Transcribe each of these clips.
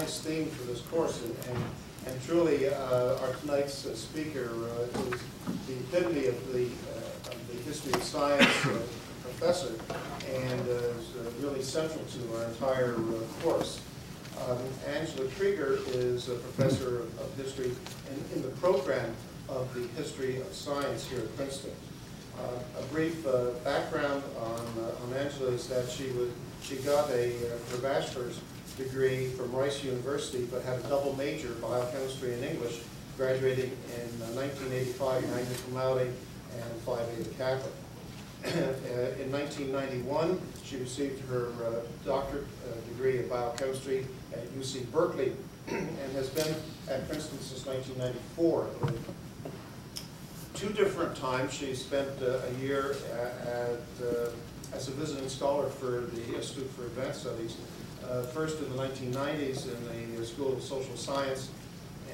nice theme for this course, and truly our tonight's speaker is the epitome of the history of science professor, and is really central to our entire course. Angela Krieger is a professor of history in the program of the history of science here at Princeton. A brief background on Angela is that she got her bachelor's degree from Rice University, but had a double major, biochemistry and English, graduating in 1985, magna cum laude and Phi Beta Kappa. In 1991, she received her doctorate degree in biochemistry at UC Berkeley, and has been at Princeton since 1994. Two different times she spent a year as a visiting scholar for the Institute for Advanced Studies, first in the 1990s in the School of Social Science,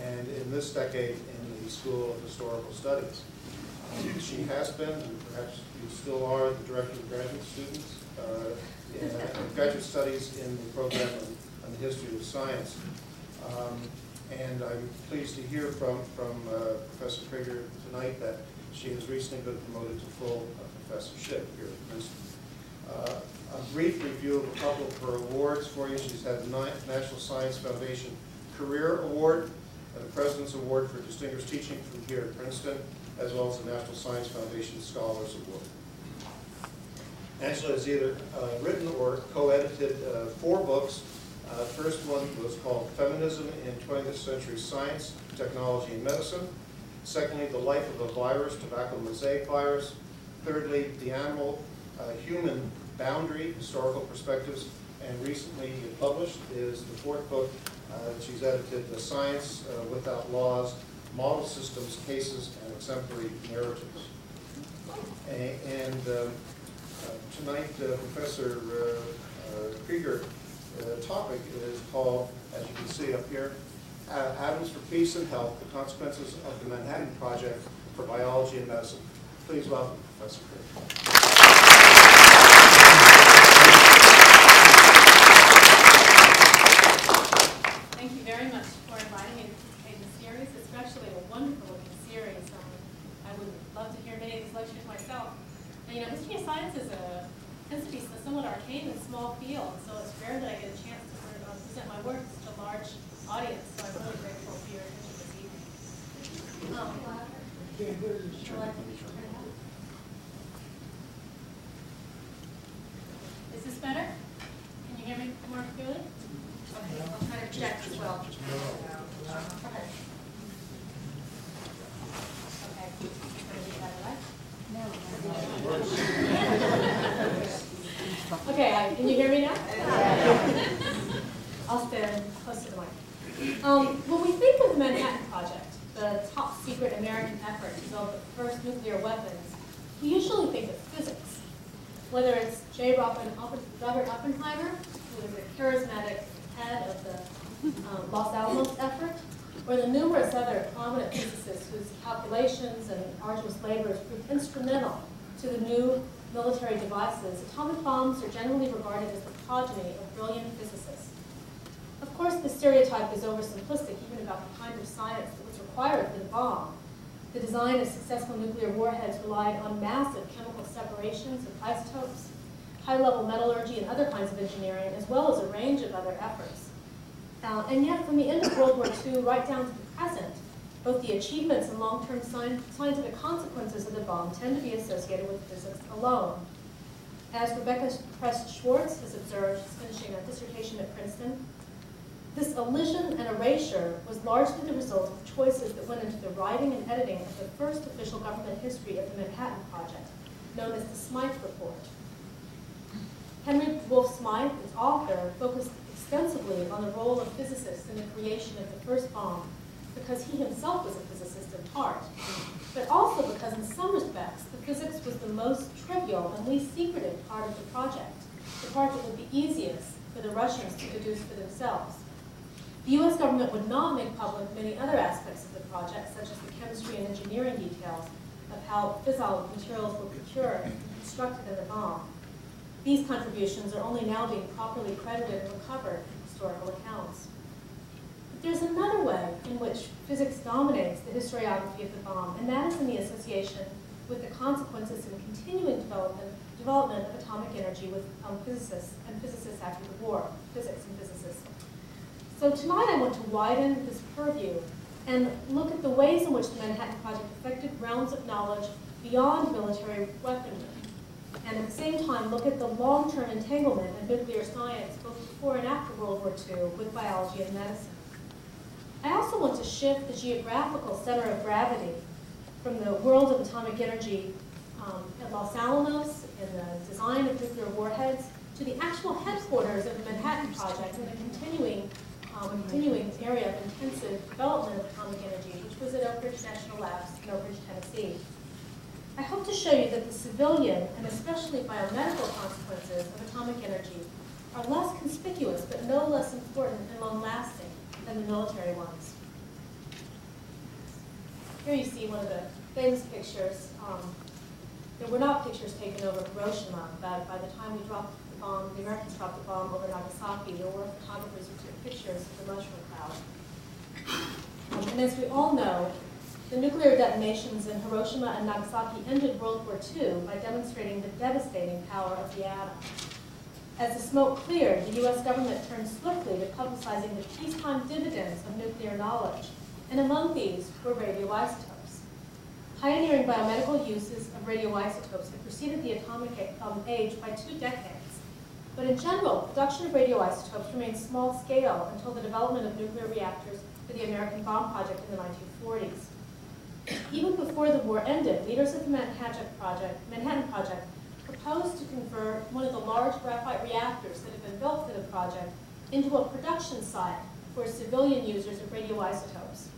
and in this decade in the School of Historical Studies. She has been, and perhaps you still are, the director of graduate students, graduate studies in the program on the history of science. And I'm pleased to hear from Professor Krieger tonight that she has recently been promoted to full professorship here at Princeton. A brief review of a couple of her awards for you. She's had the National Science Foundation Career Award, and the President's Award for Distinguished Teaching from here at Princeton, as well as the National Science Foundation Scholars Award. Angela has either written or co-edited 4 books. First one was called Feminism in 20th Century Science, Technology, and Medicine. Secondly, The Life of a Virus, Tobacco Mosaic Virus. Thirdly, The Animal-Human Boundary, Historical Perspectives. And recently published is the 4th book that she's edited, The Science Without Laws, Model Systems, Cases, and Exemplary Narratives. And tonight, Professor Krieger, the topic is called, as you can see up here, Atoms for Peace and Health, the Consequences of the Manhattan Project for Biology and Medicine. Please welcome Professor Krieger. Thank you very much for inviting me to participate in the series. It's actually a wonderful looking series. I would love to hear many of these lectures myself. And, you know, history of science tends to be somewhat arcane and small field, so it's rare that I get a chance to present my work to such a large audience, so I'm really grateful for your attention this evening. Is this better? Can you hear me more clearly? Okay, I'll try to project as well. Okay. Okay. Okay, can you hear me now? I'll stand close to the mic. When we think of the Manhattan Project, the top secret American effort to build the first nuclear weapons, we usually think of physics. Whether it's J. Robert Oppenheimer, who was the charismatic head of the Los Alamos effort, or the numerous other prominent physicists whose calculations and arduous labors proved instrumental to the new military devices, atomic bombs are generally regarded as the progeny of brilliant physicists. Of course, the stereotype is oversimplistic even about the kind of science that was required for the bomb. The design of successful nuclear warheads relied on massive chemical separations of isotopes, high-level metallurgy, and other kinds of engineering, as well as a range of other efforts. And yet, from the end of World War II right down to the present, both the achievements and long-term scientific consequences of the bomb tend to be associated with physics alone. As Rebecca Press-Schwartz has observed, she's finishing a dissertation at Princeton, this elision and erasure was largely the result of choices that went into the writing and editing of the first official government history of the Manhattan Project, known as the Smythe Report. Henry Wolf Smythe, its author, focused extensively on the role of physicists in the creation of the first bomb because he himself was a physicist at heart, but also because in some respects the physics was the most trivial and least secretive part of the project, the part that would be easiest for the Russians to deduce for themselves. The U.S. government would not make public many other aspects of the project, such as the chemistry and engineering details of how fissile materials were procured and constructed in the bomb. These contributions are only now being properly credited and recovered in historical accounts. There's another way in which physics dominates the historiography of the bomb, and that is in the association with the consequences and continuing development of atomic energy with physicists and physicists after the war, physics and physicists. So tonight I want to widen this purview and look at the ways in which the Manhattan Project affected realms of knowledge beyond military weaponry, and at the same time look at the long-term entanglement of nuclear science both before and after World War II with biology and medicine. I also want to shift the geographical center of gravity from the world of atomic energy at Los Alamos in the design of nuclear warheads to the actual headquarters of the Manhattan Project and the continuing area of intensive development of atomic energy, which was at Oak Ridge National Labs in Oak Ridge, Tennessee. I hope to show you that the civilian and especially biomedical consequences of atomic energy are less conspicuous but no less important and long-lasting than the military ones. Here you see one of the famous pictures. There were not pictures taken over Hiroshima, but by the time we dropped the bomb, the Americans dropped the bomb over Nagasaki, there were photographers who took pictures of the mushroom cloud. And as we all know, the nuclear detonations in Hiroshima and Nagasaki ended World War II by demonstrating the devastating power of the atom. As the smoke cleared, the U.S. government turned swiftly to publicizing the peacetime dividends of nuclear knowledge, and among these were radioisotopes. Pioneering biomedical uses of radioisotopes had preceded the atomic age by 2 decades. But in general, production of radioisotopes remained small scale until the development of nuclear reactors for the American bomb project in the 1940s. Even before the war ended, leaders of the Manhattan Project proposed to convert one of the large graphite reactors that had been built for the project into a production site for civilian users of radioisotopes.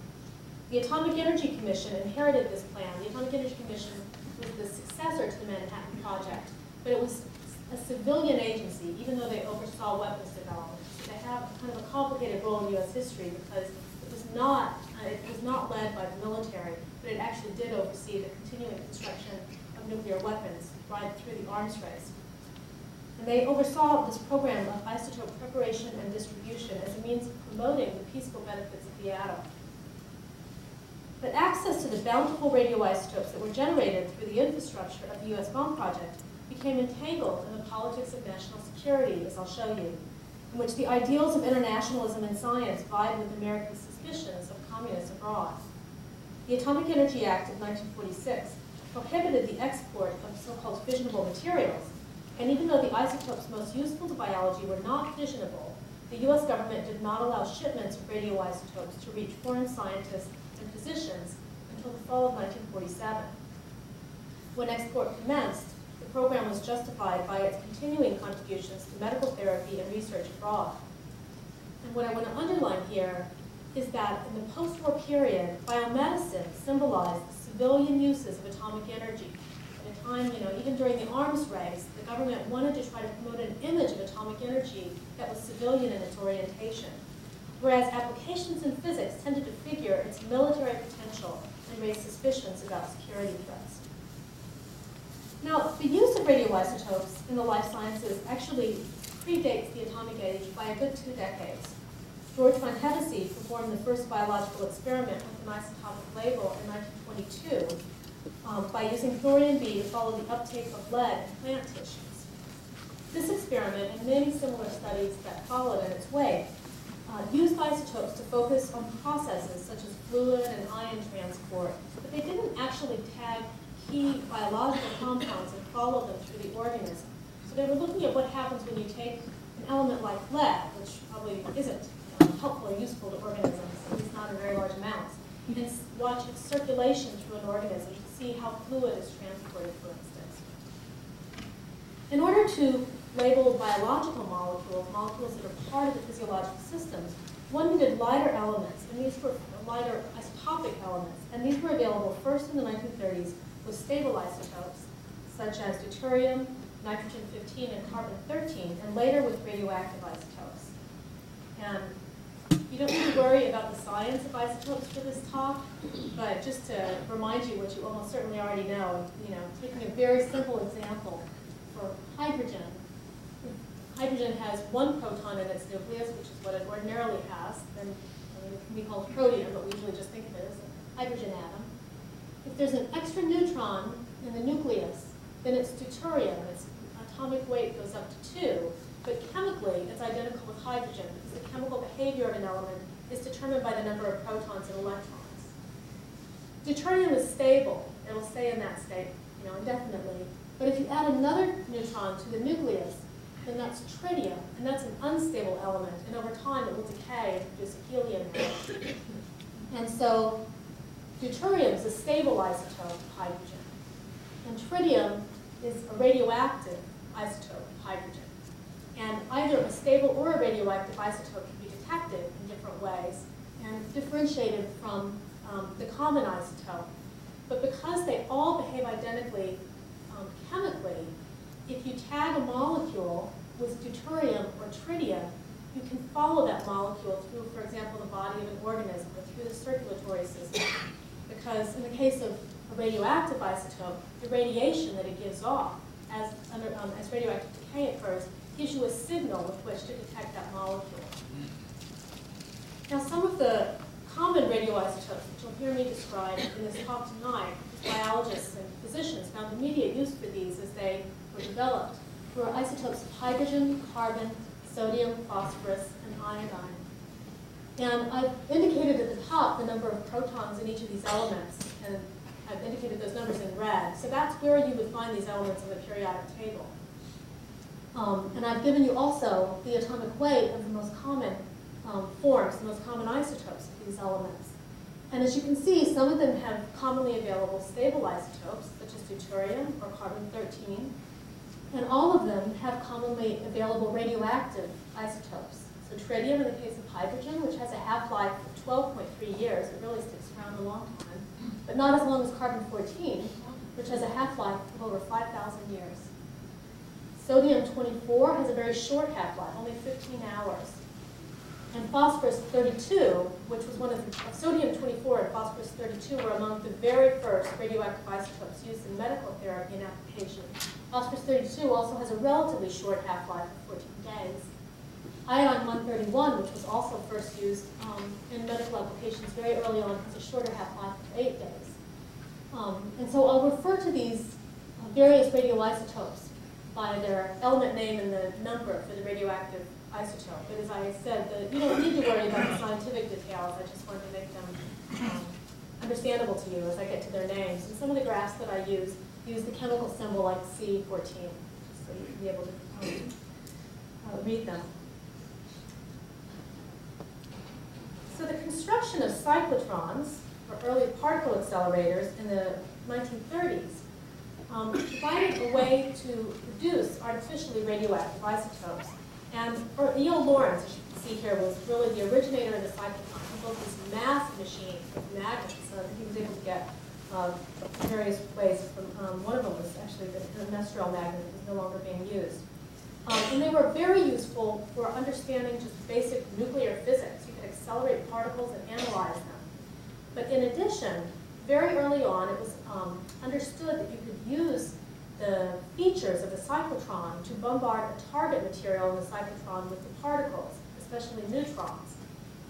The Atomic Energy Commission inherited this plan. The Atomic Energy Commission was the successor to the Manhattan Project, but it was a civilian agency, even though they oversaw weapons development. So they have kind of a complicated role in U.S. history because it was not led by the military, but it actually did oversee the continuing construction of nuclear weapons right through the arms race. And they oversaw this program of isotope preparation and distribution as a means of promoting the peaceful benefits of the atom. But access to the bountiful radioisotopes that were generated through the infrastructure of the U.S. bomb project became entangled in the politics of national security, as I'll show you, in which the ideals of internationalism in science vied with American suspicions of communists abroad. The Atomic Energy Act of 1946 prohibited the export of so-called fissionable materials, and even though the isotopes most useful to biology were not fissionable, the U.S. government did not allow shipments of radioisotopes to reach foreign scientists and physicians until the fall of 1947. When export commenced, the program was justified by its continuing contributions to medical therapy and research abroad. And what I want to underline here is that in the post-war period, biomedicine symbolized the civilian uses of atomic energy. At a time, even during the arms race, the government wanted to try to promote an image of atomic energy that was civilian in its orientation, whereas applications in physics tended to figure its military potential and raise suspicions about security threats. Now, the use of radioisotopes in the life sciences actually predates the atomic age by a good 2 decades. George von Hevesy performed the first biological experiment with an isotopic label in 1922 by using thorium B to follow the uptake of lead in plant tissues. This experiment, and many similar studies that followed in its wake, used isotopes to focus on processes such as fluid and ion transport, but they didn't actually tag key biological compounds and follow them through the organism. So they were looking at what happens when you take an element like lead, which probably isn't helpful or useful to organisms, at least not in very large amounts, and watch its circulation through an organism to see how fluid is transported, for instance. In order to label biological molecules, molecules that are part of the physiological systems, one needed lighter elements, and these were lighter isotopic elements, and these were available first in the 1930s with stable isotopes, such as deuterium, nitrogen-15, and carbon-13, and later with radioactive isotopes. And you don't need to worry about the science of isotopes for this talk, but just to remind you what you almost certainly already know, taking a very simple example for hydrogen. Hydrogen has 1 proton in its nucleus, which is what it ordinarily has. Then I mean, it can be called protein, but we usually just think of it as a hydrogen atom. If there's an extra neutron in the nucleus, then it's deuterium. Its atomic weight goes up to 2, but chemically it's identical with hydrogen because the chemical behavior of an element is determined by the number of protons and electrons. Deuterium is stable. It'll stay in that state, indefinitely. But if you add another neutron to the nucleus, then that's tritium, and that's an unstable element, and over time it will decay and produce a helium atom. And so deuterium is a stable isotope of hydrogen, and tritium is a radioactive isotope of hydrogen. And either a stable or a radioactive isotope can be detected in different ways and differentiated from the common isotope. But because they all behave identically chemically, if you tag a molecule with deuterium or tritium, you can follow that molecule through, for example, the body of an organism or through the circulatory system. Because in the case of a radioactive isotope, the radiation that it gives off as radioactive decay occurs gives you a signal with which to detect that molecule. Now, some of the common radioisotopes that you'll hear me describe in this talk tonight, biologists and physicians found immediate use for these as they were developed, were isotopes of hydrogen, carbon, sodium, phosphorus, and iodine. And I've indicated at the top the number of protons in each of these elements, and I've indicated those numbers in red. So that's where you would find these elements in the periodic table. And I've given you also the atomic weight of the most common forms, the most common isotopes of these elements. And as you can see, some of them have commonly available stable isotopes, such as deuterium or carbon-13, and all of them have commonly available radioactive isotopes. So tritium in the case of hydrogen, which has a half-life of 12.3 years, it really sticks around a long time, but not as long as carbon-14, which has a half-life of over 5,000 years. Sodium-24 has a very short half-life, only 15 hours. And phosphorus-32, which was one of the, sodium-24 and phosphorus-32 were among the very first radioactive isotopes used in medical therapy and application. Phosphorus-32 also has a relatively short half-life of 14 days. Iodine-131, which was also first used in medical applications very early on, has a shorter half-life of 8 days. And so I'll refer to these various radioisotopes by their element name and the number for the radioactive isotope. But as I said, you don't need to worry about the scientific details. I just wanted to make them understandable to you as I get to their names. And some of the graphs that I use the chemical symbol like C14, just so you can be able to read them. So the construction of cyclotrons, or early particle accelerators in the 1930s, provided a way to produce artificially radioactive isotopes. And E.O. Lawrence, as you can see here, was really the originator of the cyclotron. He built these massive machines with magnets that he was able to get various ways from, one of them was actually the menstrual magnet that was no longer being used. And they were very useful for understanding just basic nuclear physics. You could accelerate particles and analyze them. But in addition, very early on, it was understood that you could use the features of the cyclotron to bombard a target material in the cyclotron with the particles, especially neutrons.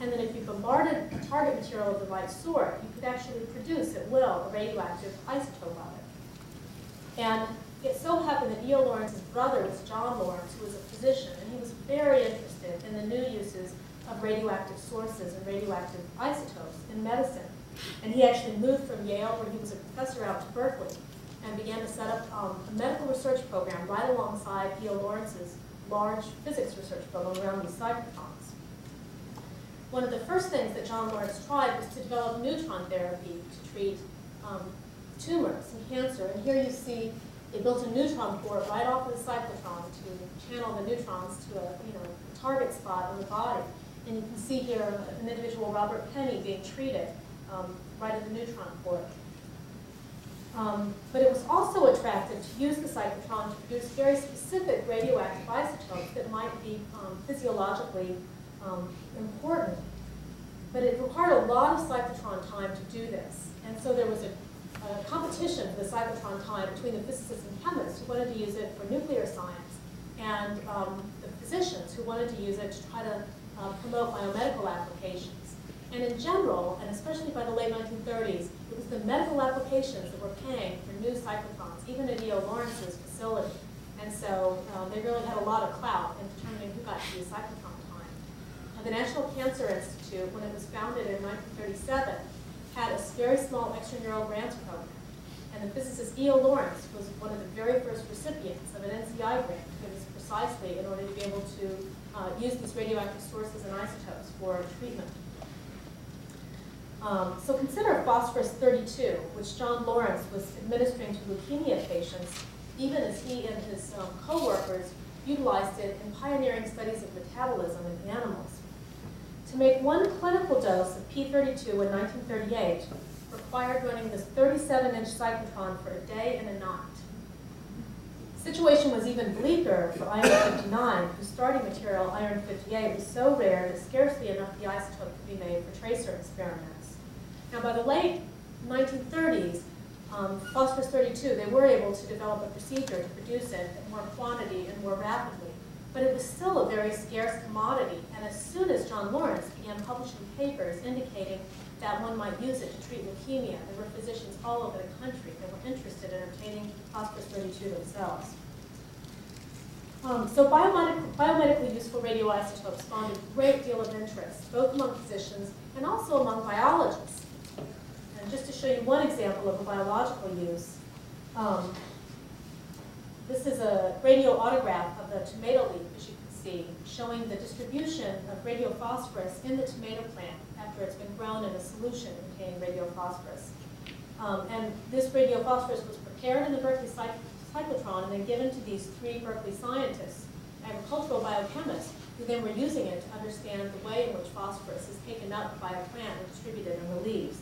And then if you bombarded a target material of the right sort, you could actually produce at will a radioactive isotope of it. And it so happened that E.O. Lawrence's brother was John Lawrence, who was a physician, and he was very interested in the new uses of radioactive sources and radioactive isotopes in medicine. And he actually moved from Yale, where he was a professor, out to Berkeley, and began to set up a medical research program right alongside E.O. Lawrence's large physics research program around these cyclotrons. One of the first things that John Lawrence tried was to develop neutron therapy to treat tumors and cancer. And here you see they built a neutron port right off of the cyclotron to channel the neutrons to a target spot on the body. And you can see here an individual, Robert Penny, being treated right at the neutron port. But it was also attractive to use the cyclotron to produce very specific radioactive isotopes that might be physiologically important. But it required a lot of cyclotron time to do this. And so there was a competition for the cyclotron time between the physicists and chemists who wanted to use it for nuclear science and the physicians who wanted to use it to try to promote biomedical applications. And in general, and especially by the late 1930s, it was the medical applications that were paying for new cyclotrons, even at E.O. Lawrence's facility. And so they really had a lot of clout in determining who got to use cyclotron time. The National Cancer Institute, when it was founded in 1937, had a very small extramural grants program. And the physicist E.O. Lawrence was one of the very first recipients of an NCI grant. It was precisely in order to be able to use these radioactive sources and isotopes for treatment. So consider phosphorus-32, which John Lawrence was administering to leukemia patients, even as he and his co-workers utilized it in pioneering studies of metabolism in animals. To make one clinical dose of P32 in 1938 required running this 37-inch cyclotron for a day and a night. The situation was even bleaker for iron-59, whose starting material, iron-58, was so rare that scarcely enough of the isotope could be made for tracer experiments. Now, by the late 1930s, phosphorus-32, they were able to develop a procedure to produce it in more quantity and more rapidly. But it was still a very scarce commodity, and as soon as John Lawrence began publishing papers indicating that one might use it to treat leukemia, there were physicians all over the country that were interested in obtaining phosphorus-32 themselves. So biomedically useful radioisotopes spawned a great deal of interest, both among physicians and also among biologists. And just to show you one example of a biological use, this is a radioautograph of the tomato leaf, as you can see, showing the distribution of radiophosphorus in the tomato plant after it's been grown in a solution containing radiophosphorus. And this radiophosphorus was prepared in the Berkeley cyclotron and then given to these 3 Berkeley scientists, agricultural biochemists, who then were using it to understand the way in which phosphorus is taken up by a plant and distributed in the leaves.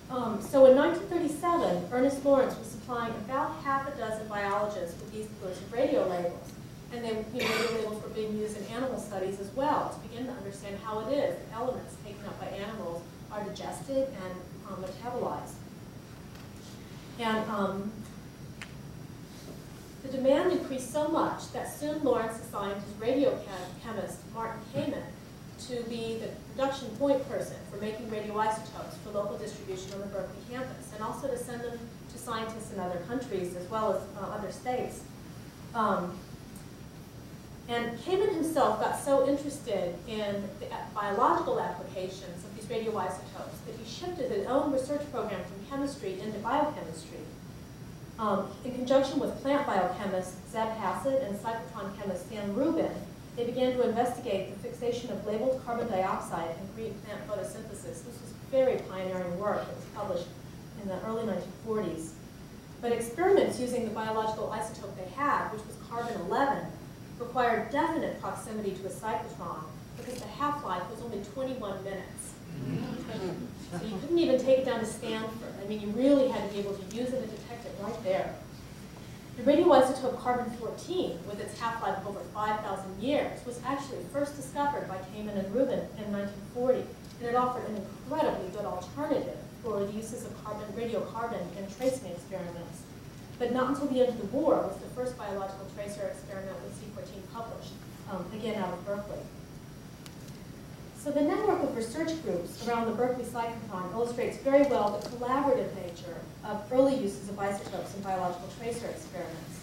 So in 1937, Ernest Lawrence was supplying about half a dozen biologists with these sorts of radio labels. And they, radio labels were being used in animal studies as well to begin to understand how it is that elements taken up by animals are digested and metabolized. And the demand increased so much that soon Lawrence assigned his radiochemist, Martin Kamen, to be the production point person for making radioisotopes for local distribution on the Berkeley campus, and also to send them to scientists in other countries as well as other states. And Kamen himself got so interested in the biological applications of these radioisotopes that he shifted his own research program from chemistry into biochemistry. In conjunction with plant biochemist Zeb Hassett and cyclotron chemist Sam Rubin, they began to investigate the fixation of labeled carbon dioxide in green plant photosynthesis. This was very pioneering work that was published in the early 1940s. But experiments using the biological isotope they had, which was carbon-11, required definite proximity to a cyclotron because the half-life was only 21 minutes. So you couldn't even take it down to Stanford. I mean, you really had to be able to use it and detect it right there. The radioisotope carbon-14, with its half-life of over 5,000 years, was actually first discovered by Kamen and Rubin in 1940, and it offered an incredibly good alternative for the uses of radiocarbon in tracing experiments. But not until the end of the war was the first biological tracer experiment with C14 published, again out of Berkeley. So the network of research groups around the Berkeley cyclotron illustrates very well the collaborative nature of early uses of isotopes in biological tracer experiments.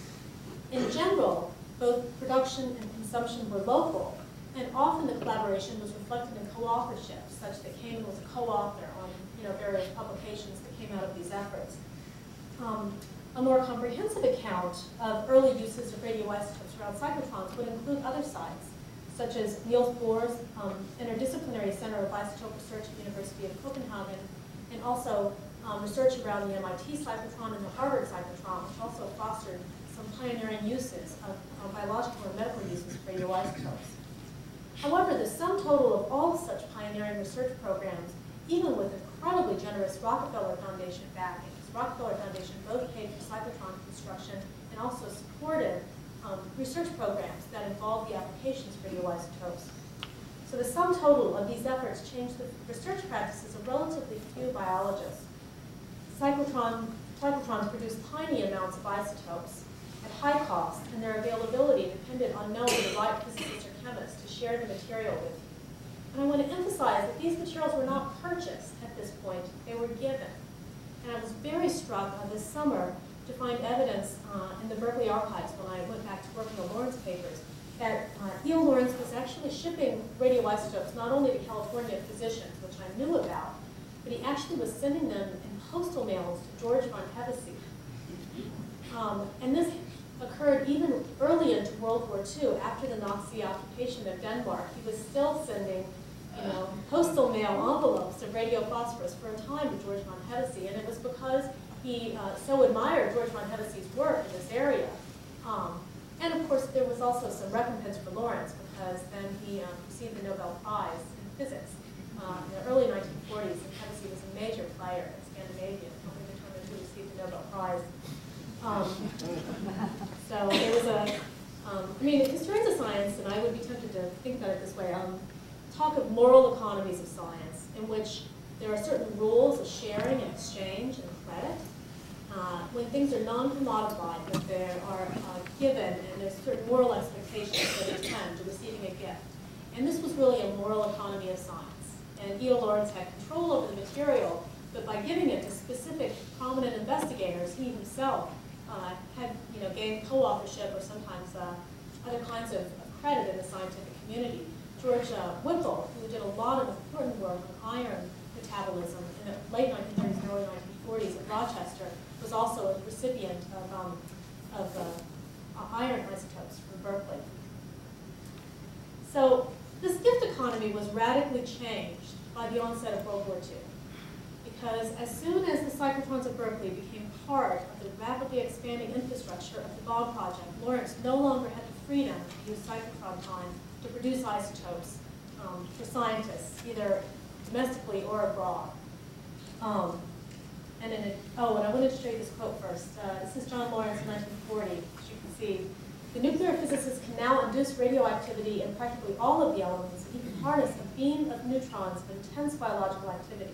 In general, both production and consumption were local, and often the collaboration was reflected in co-authorship, such that Kamen was a co-author on various publications that came out of these efforts. A more comprehensive account of early uses of radioisotopes around cyclotrons would include other sites, such as Niels Bohr's Interdisciplinary Center of Isotope Research at the University of Copenhagen, and also research around the MIT cyclotron and the Harvard cyclotron, which also fostered some pioneering uses of biological and medical uses of radioisotopes. However, the sum total of all such pioneering research programs, even with incredibly generous Rockefeller Foundation backing, because Rockefeller Foundation both paid for cyclotron construction and also supported research programs that involved the applications of radioisotopes. So the sum total of these efforts changed the research practices of relatively few biologists. Cyclotrons produce tiny amounts of isotopes at high cost, and their availability depended on knowing the right physicists or chemists to share the material with you. And I want to emphasize that these materials were not purchased at this point, they were given. And I was very struck this summer to find evidence in the Berkeley archives when I went back to work on the Lawrence papers that E.O. Lawrence was actually shipping radioisotopes not only to California physicians, which I knew about, but he actually was sending them in postal mails to George von Hevesy. And this occurred even early into World War II, after the Nazi occupation of Denmark. He was still sending, postal mail envelopes of radiophosphorus for a time to George von Hevesy, and it was because he so admired George von Hevesy's work in this area. And of course, there was also some recompense for Lawrence, because then he received the Nobel Prize in physics in the early 1940s, and Hevesy was a major player in Scandinavia, helping determine who received the Nobel Prize. So there was historians of science, and I would be tempted to think about it this way, talk of moral economies of science, in which there are certain rules of sharing and exchange and credit. When things are non-commodified, that they are given, and there's certain moral expectations that attend to receiving a gift. And this was really a moral economy of science. And E.O. Lawrence had control over the material, but by giving it to specific prominent investigators, he himself had gained co-authorship or sometimes other kinds of credit in the scientific community. George Whipple, who did a lot of important work on iron metabolism in the late 1930s and early 1940s at Rochester, was also a recipient of iron isotopes from Berkeley. So this gift economy was radically changed by the onset of World War II, because as soon as the cyclotrons of Berkeley became part of the rapidly expanding infrastructure of the bomb project, Lawrence no longer had the freedom to use cyclotron time to produce isotopes for scientists, either domestically or abroad. And I wanted to show you this quote first. This is John Lawrence in 1940, as you can see. The nuclear physicist can now induce radioactivity in practically all of the elements, and he can harness a beam of neutrons of intense biological activity.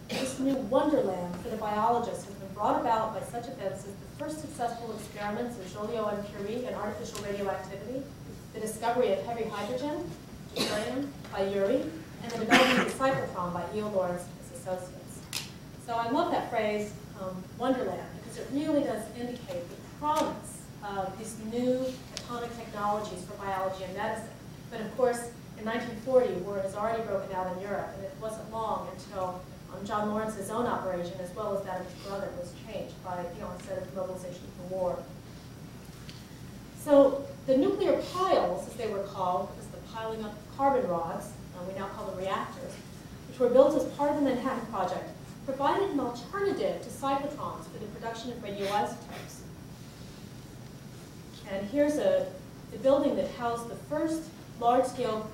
This new wonderland for the biologist has been brought about by such events as the first successful experiments of Joliot and Curie in artificial radioactivity, the discovery of heavy hydrogen, deuterium, by Urey, and the development of the cyclotron by E.O. Lawrence and his associates. So I love that phrase, wonderland, because it really does indicate the promise of these new atomic technologies for biology and medicine. But of course, in 1940, war has already broken out in Europe, and it wasn't long until John Lawrence's own operation, as well as that of his brother, was changed by the onset of mobilization for war. So the nuclear piles, as they were called, was the piling up of carbon rods, we now call them reactors, which were built as part of the Manhattan Project, provided an alternative to cyclotrons for the production of radioisotopes. And here's the building that housed the first large-scale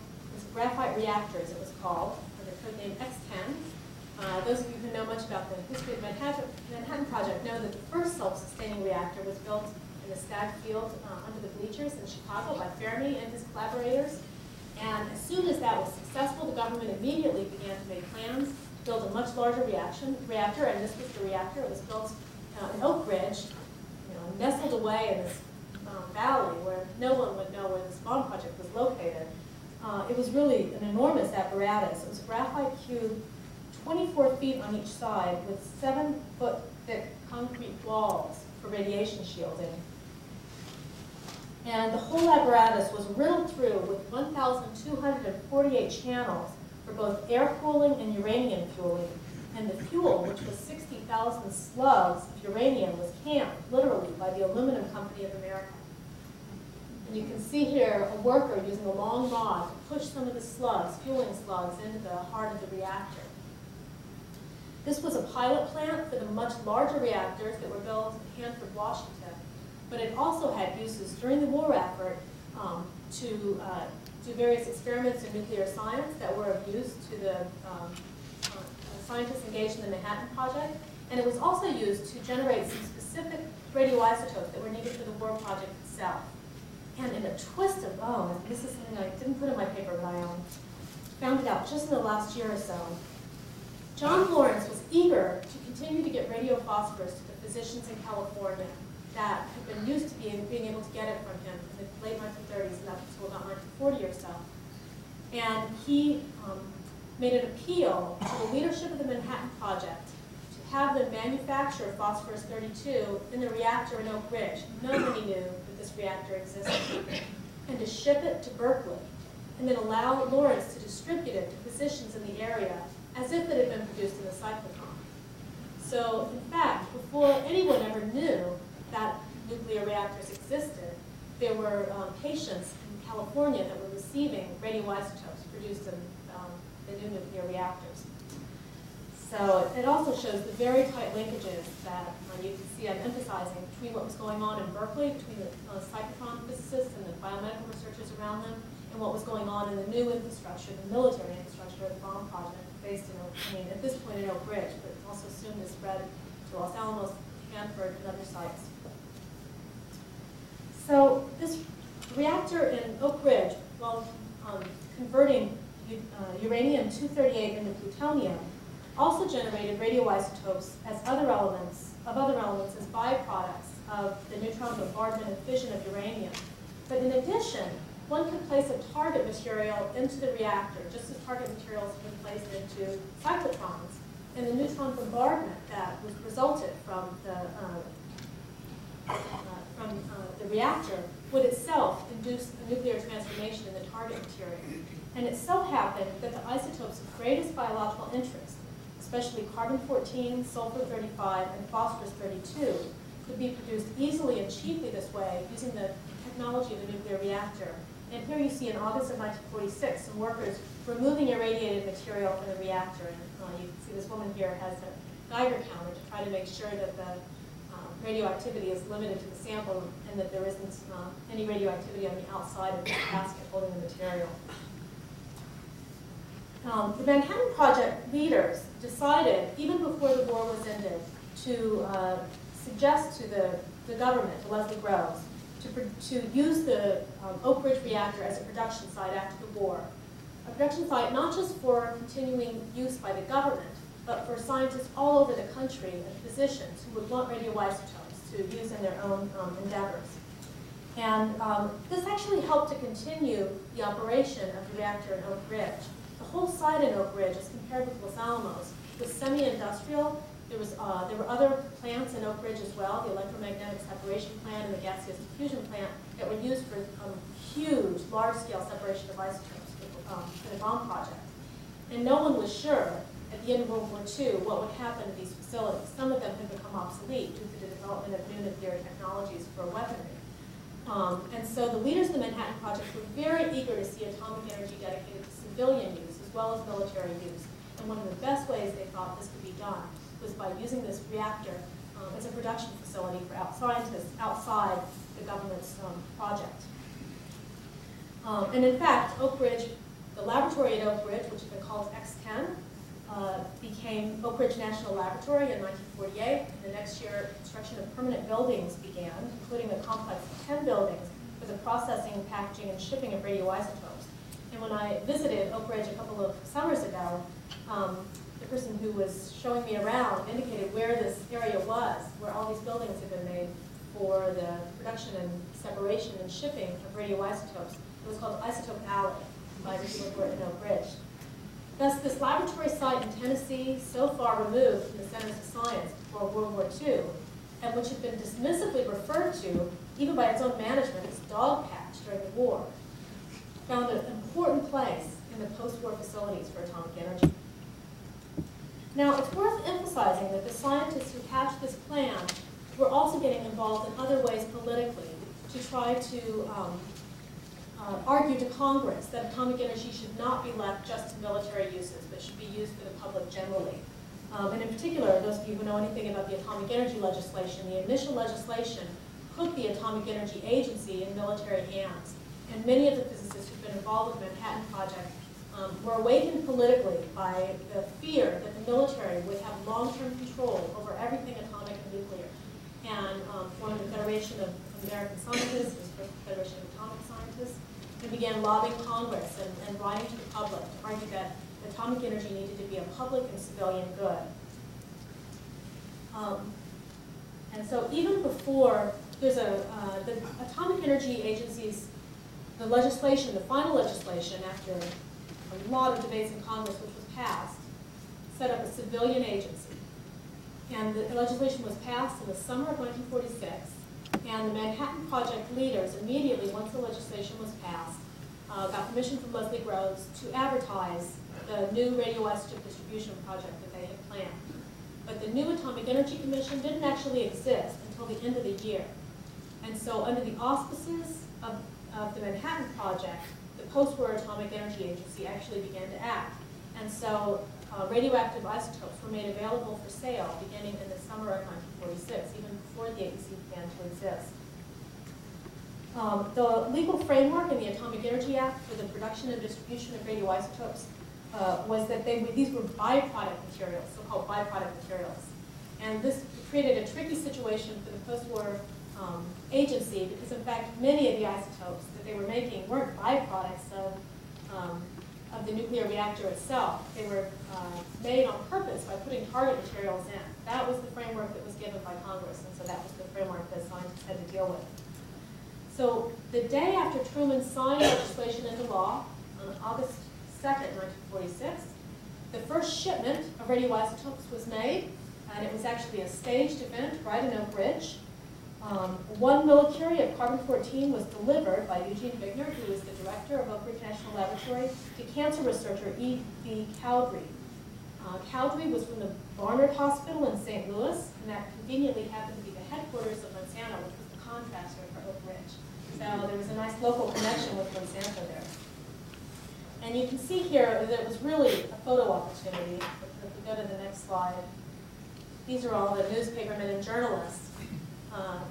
graphite reactors, it was called, with the code name X10. Those of you who know much about the history of the Manhattan Project know that the first self-sustaining reactor was built in the Stagg Field under the bleachers in Chicago by Fermi and his collaborators. And as soon as that was successful, the government immediately began to make plans to build a much larger reactor, and this was the reactor. It was built in Oak Ridge, nestled away in this valley where no one would know where this bomb project was located. It was really an enormous apparatus. It was a graphite cube, 24 feet on each side, with 7-foot thick concrete walls for radiation shielding. And the whole apparatus was riddled through with 1,248 channels for both air cooling and uranium fueling. And the fuel, which was 60,000 slugs of uranium, was canned, literally, by the Aluminum Company of America. And you can see here a worker using a long rod to push some of the slugs, fueling slugs, into the heart of the reactor. This was a pilot plant for the much larger reactors that were built in Hanford, Washington. But it also had uses during the war effort to do various experiments in nuclear science that were of use to the scientists engaged in the Manhattan Project. And it was also used to generate some specific radioisotopes that were needed for the war project itself. And in a twist of, this is something I didn't put in my paper, but I found it out just in the last year or so. John Lawrence was eager to continue to get radiophosphorus to the physicians in California that had been used to being able to get it from him in the late 1930s and up until about 1940 or so. And he made an appeal to the leadership of the Manhattan Project to have them manufacture phosphorus-32 in the reactor in Oak Ridge. Nobody knew that this reactor existed. And to ship it to Berkeley, and then allow Lawrence to distribute it to physicians in the area as if it had been produced in the cyclotron. So, in fact, before anyone ever knew that nuclear reactors existed, there were patients in California that were receiving radioisotopes produced in the new nuclear reactors. So it also shows the very tight linkages that you can see I'm emphasizing between what was going on in Berkeley, between the cyclotron physicists and the biomedical researchers around them, and what was going on in the new infrastructure, the military infrastructure of the bomb project based in, at this point in Oak Ridge, but also soon to spread to Los Alamos, Hanford, and other sites. So this reactor in Oak Ridge, while converting uranium-238 into plutonium, also generated radioisotopes as other elements as byproducts of the neutron bombardment and fission of uranium. But in addition, one could place a target material into the reactor, just as target materials have been placed into cyclotrons. And the neutron bombardment that resulted from the reactor would itself induce a nuclear transformation in the target material. And it so happened that the isotopes of greatest biological interest, especially carbon-14, sulfur-35, and phosphorus-32, could be produced easily and cheaply this way using the technology of the nuclear reactor. And here you see in August of 1946, some workers removing irradiated material from the reactor. And you can see this woman here has a Geiger counter to try to make sure that the radioactivity is limited to the sample and that there isn't any radioactivity on the outside of the basket holding the material. The Manhattan Project leaders decided, even before the war was ended, to suggest to the government, to Leslie Groves, to use the Oak Ridge reactor as a production site after the war. A production site not just for continuing use by the government, but for scientists all over the country and physicians who would want radioisotopes to use in their own endeavors. And this actually helped to continue the operation of the reactor in Oak Ridge. The whole site in Oak Ridge, as compared with Los Alamos, was semi-industrial. There were other plants in Oak Ridge as well, the electromagnetic separation plant and the gaseous diffusion plant, that were used for huge, large-scale separation of isotopes for the bomb project. And no one was sure at the end of World War II what would happen to these facilities. Some of them had become obsolete due to the development of new nuclear technologies for weaponry. And so the leaders of the Manhattan Project were very eager to see atomic energy dedicated to civilian use as well as military use. And one of the best ways they thought this could be done was by using this reactor as a production facility for scientists outside the government's project. And in fact, Oak Ridge, the laboratory at Oak Ridge, which had been called X-10, became Oak Ridge National Laboratory in 1948. And the next year, construction of permanent buildings began, including a complex of 10 buildings for the processing, packaging, and shipping of radioisotopes. And when I visited Oak Ridge a couple of summers ago, the person who was showing me around indicated where this area was, where all these buildings had been made for the production and separation and shipping of radioisotopes. It was called Isotope Alley by the people who were in Oak Ridge. Thus, this laboratory site in Tennessee, so far removed from the centers of science before World War II, and which had been dismissively referred to, even by its own management, as dog patch during the war, found an important place in the post-war facilities for atomic energy. Now, it's worth emphasizing that the scientists who hatched this plan were also getting involved in other ways politically to try to argue to Congress that atomic energy should not be left just to military uses, but should be used for the public generally. And in particular, those of you who know anything about the atomic energy legislation, the initial legislation put the Atomic Energy Agency in military hands. And many of the physicists who've been involved with the Manhattan Project were awakened politically by the fear that the military would have long-term control over everything atomic and nuclear, and formed the Federation of American Scientists, the Federation of Atomic Scientists, and began lobbying Congress and writing to the public to argue that atomic energy needed to be a public and civilian good. And so even before, there's the Atomic Energy Agency's, the legislation, the final legislation after a lot of debates in Congress, which was passed, set up a civilian agency. And the legislation was passed in the summer of 1946, and the Manhattan Project leaders immediately, once the legislation was passed, got permission from Leslie Groves to advertise the new radioisotope distribution project that they had planned. But the new Atomic Energy Commission didn't actually exist until the end of the year. And so under the auspices of the Manhattan Project, the post-war Atomic Energy Agency actually began to act. And so radioactive isotopes were made available for sale beginning in the summer of 1946, even before the agency began to exist. The legal framework in the Atomic Energy Act for the production and distribution of radioisotopes was that these were byproduct materials, so-called byproduct materials. And this created a tricky situation for the post-war agency because, in fact, many of the isotopes that they were making weren't byproducts of the nuclear reactor itself. They were made on purpose by putting target materials in. That was the framework that was given by Congress, and so that was the framework that scientists had to deal with. So the day after Truman signed legislation into law, on August 2nd, 1946, the first shipment of radioisotopes was made, and it was actually a staged event right in Oak Ridge. 1 millicurie of carbon-14 was delivered by Eugene Bigner, who was the director of Oak Ridge National Laboratory, to cancer researcher E.B. Cowdery. Cowdery was from the Barnard Hospital in St. Louis, and that conveniently happened to be the headquarters of Monsanto, which was the contractor for Oak Ridge. So there was a nice local connection with Monsanto there. And you can see here that it was really a photo opportunity. If we go to the next slide, these are all the newspapermen and journalists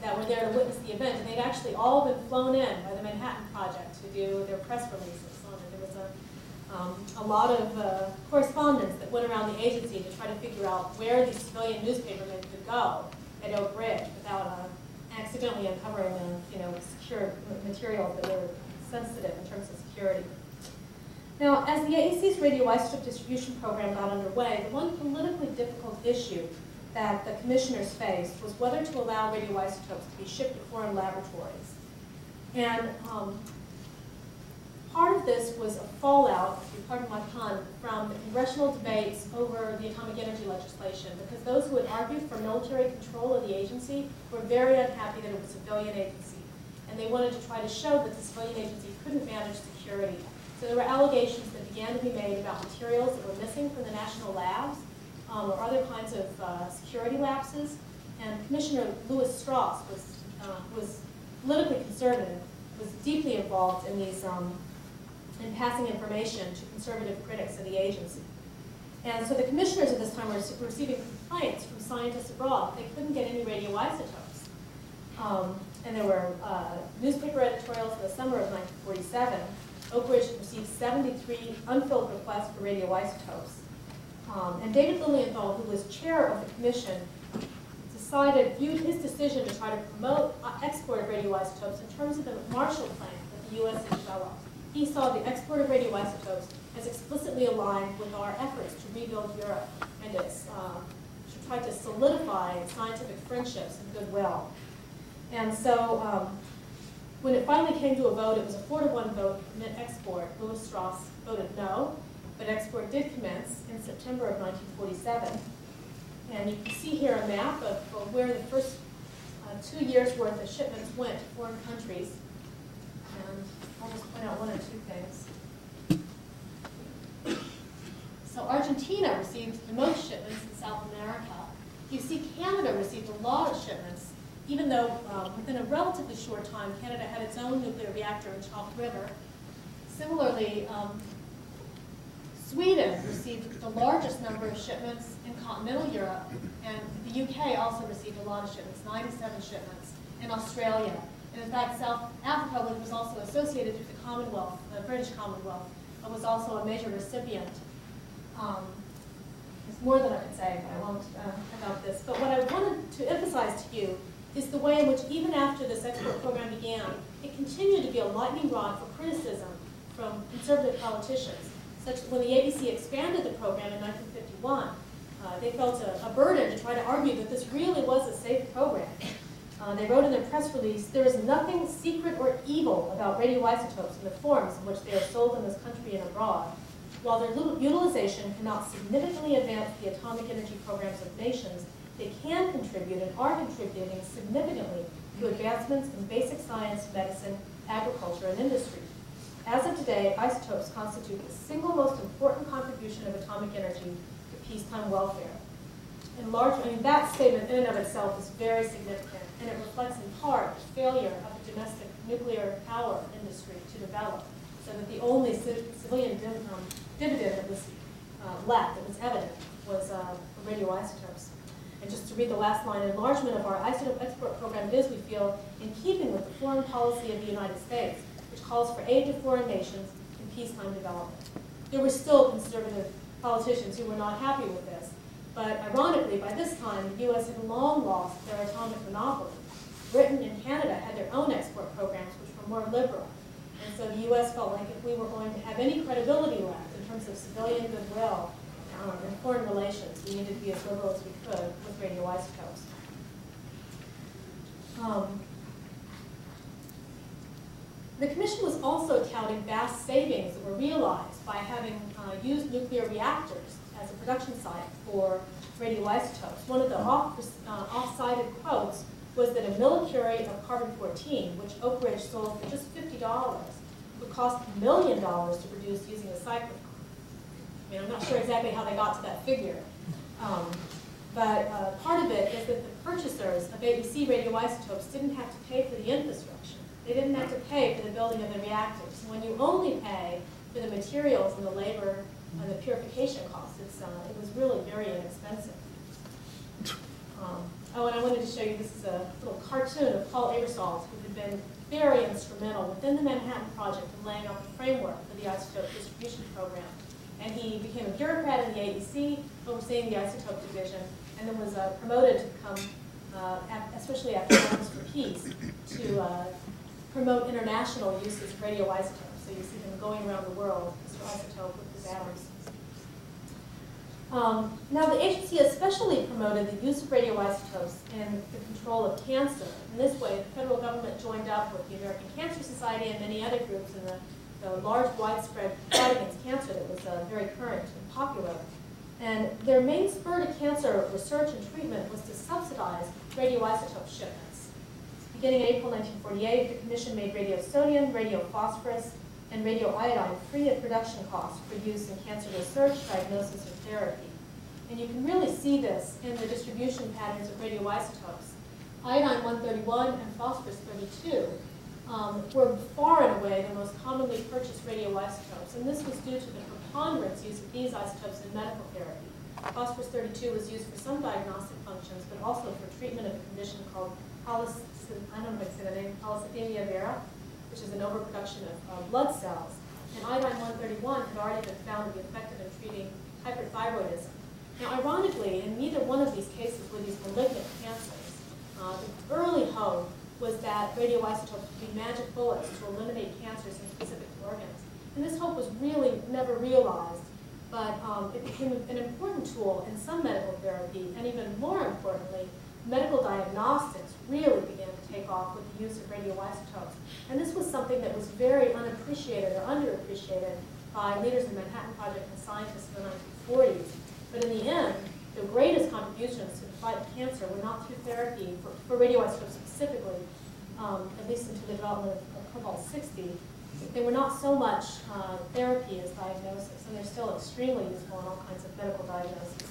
that were there to witness the event, and they'd actually all been flown in by the Manhattan Project to do their press releases on it. There was a lot of correspondence that went around the agency to try to figure out where these civilian newspapermen could go at Oak Ridge without accidentally uncovering secure materials that were sensitive in terms of security. Now, as the AEC's radioisotope distribution program got underway, the one politically difficult issue that the commissioners faced was whether to allow radioisotopes to be shipped to foreign laboratories. And part of this was a fallout, if you pardon my pun, from the congressional debates over the atomic energy legislation, because those who had argued for military control of the agency were very unhappy that it was a civilian agency. And they wanted to try to show that the civilian agency couldn't manage security. So there were allegations that began to be made about materials that were missing from the national labs, or other kinds of security lapses. And Commissioner Louis Strauss was politically conservative, was deeply involved in these, in passing information to conservative critics of the agency. And so the commissioners at this time were receiving complaints from scientists abroad. They couldn't get any radioisotopes. And there were newspaper editorials in the summer of 1947. Oak Ridge received 73 unfilled requests for radioisotopes. And David Lilienthal, who was chair of the commission, viewed his decision to try to promote export of radioisotopes in terms of the Marshall Plan that the U.S. had developed. He saw the export of radioisotopes as explicitly aligned with our efforts to rebuild Europe and to try to solidify scientific friendships and goodwill. And so when it finally came to a vote, it was a 4-to-1 vote to permit export. Louis Strauss voted no, but export did commence in September of 1947. And you can see here a map of where the first 2 years' worth of shipments went to foreign countries. And I'll just point out one or two things. So Argentina received the most shipments in South America. You see Canada received a lot of shipments, even though within a relatively short time, Canada had its own nuclear reactor in Chalk River. Similarly, Sweden received the largest number of shipments in continental Europe, and the UK also received a lot of shipments, 97 shipments, and Australia. And in fact, South Africa, which was also associated with the Commonwealth, the British Commonwealth, was also a major recipient. There's more than I could say, but I won't about this. But what I wanted to emphasize to you is the way in which, even after this export program began, it continued to be a lightning rod for criticism from conservative politicians. Such that when the ABC expanded the program in 1951, they felt a burden to try to argue that this really was a safe program. They wrote in their press release, "There is nothing secret or evil about radioisotopes in the forms in which they are sold in this country and abroad." While their utilization cannot significantly advance the atomic energy programs of nations, they can contribute and are contributing significantly to advancements in basic science, medicine, agriculture, and industry. As of today, isotopes constitute the single most important contribution of atomic energy to peacetime welfare. That statement in and of itself is very significant, and it reflects in part the failure of the domestic nuclear power industry to develop, so that the only civilian dividend that was left, that was evident, was radioisotopes. And just to read the last line, enlargement of our isotope export program is, we feel, in keeping with the foreign policy of the United States, which calls for aid to foreign nations in peacetime development. There were still conservative politicians who were not happy with this, but ironically, by this time, the U.S. had long lost their atomic monopoly. Britain and Canada had their own export programs, which were more liberal. And so the U.S. felt like if we were going to have any credibility left in terms of civilian goodwill and foreign relations, we needed to be as liberal as we could with radioisotopes. The Commission was also touting vast savings that were realized by having used nuclear reactors as a production site for radioisotopes. One of the off-cited quotes was that a millicurie of carbon-14, which Oak Ridge sold for just $50, would cost $1 million to produce using a cyclotron. I mean, I'm not sure exactly how they got to that figure. But part of it is that the purchasers of ABC radioisotopes didn't have to pay for the infrastructure. They didn't have to pay for the building of the reactors. So when you only pay for the materials and the labor and the purification costs, it was really very inexpensive. Oh, and I wanted to show you, this is a little cartoon of Paul Aebersold, who had been very instrumental within the Manhattan Project in laying out the framework for the isotope distribution program. And he became a bureaucrat in the AEC, overseeing the isotope division, and then was promoted to become, especially after Atoms for Peace, to promote international uses of radioisotopes. So you see him going around the world, Mr. Isotope, with his atoms. Now, the agency especially promoted the use of radioisotopes in the control of cancer. In this way, the federal government joined up with the American Cancer Society and many other groups in the large, widespread fight against cancer that was very current and popular. And their main spur to cancer research and treatment was to subsidize radioisotope shipments. Beginning in April 1948, the Commission made radiosodium, radiophosphorus, and radioiodine free of production costs for use in cancer research, diagnosis, or therapy. And you can really see this in the distribution patterns of radioisotopes. Iodine-131 and phosphorus-32 were far and away the most commonly purchased radioisotopes, and this was due to the preponderance use of these isotopes in medical therapy. Phosphorus-32 was used for some diagnostic functions, but also for treatment of a condition called polycythemia vera, which is an overproduction of blood cells. And iodine-131 had already been found to be effective in treating hyperthyroidism. Now, ironically, in neither one of these cases were these malignant cancers. The early hope was that radioisotopes would be magic bullets to eliminate cancers in specific organs. And this hope was really never realized, but it became an important tool in some medical therapy, and even more importantly, medical diagnostics really began to take off with the use of radioisotopes. And this was something that was very unappreciated or underappreciated by leaders in the Manhattan Project and scientists in the 1940s. But in the end, the greatest contributions to the fight of cancer were not through therapy, for radioisotopes specifically, at least into the development of cobalt-60. They were not so much therapy as diagnosis, and they're still extremely useful in all kinds of medical diagnoses.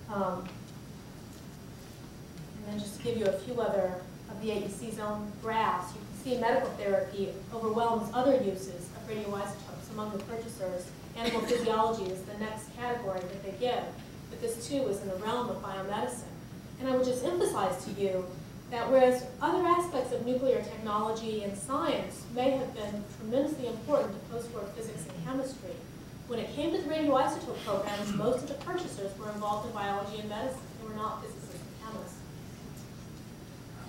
And then just to give you a few other of the AEC's own graphs, you can see medical therapy overwhelms other uses of radioisotopes among the purchasers. Animal physiology is the next category that they give, but this too is in the realm of biomedicine. And I would just emphasize to you that whereas other aspects of nuclear technology and science may have been tremendously important to post-war physics and chemistry, when it came to the radioisotope programs, most of the purchasers were involved in biology and medicine. They were not physicists and chemists.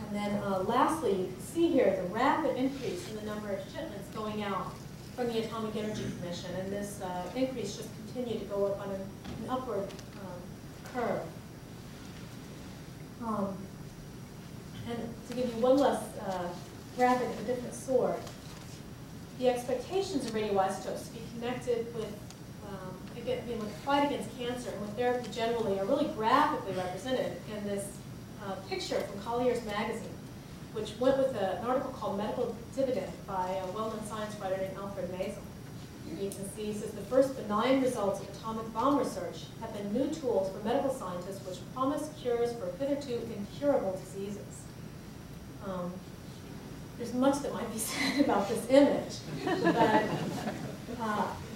And then lastly, you can see here the rapid increase in the number of shipments going out from the Atomic Energy Commission, and this increase just continued to go up on an upward curve. And to give you one less graphic of a different sort, the expectations of radioisotopes to be connected with in the fight against cancer and with therapy generally are really graphically represented in this picture from Collier's magazine, which went with an article called Medical Dividend by a well-known science writer named Alfred Mazel. You can see, he says, the first benign results of atomic bomb research have been new tools for medical scientists which promise cures for hitherto incurable diseases. There's much that might be said about this image, but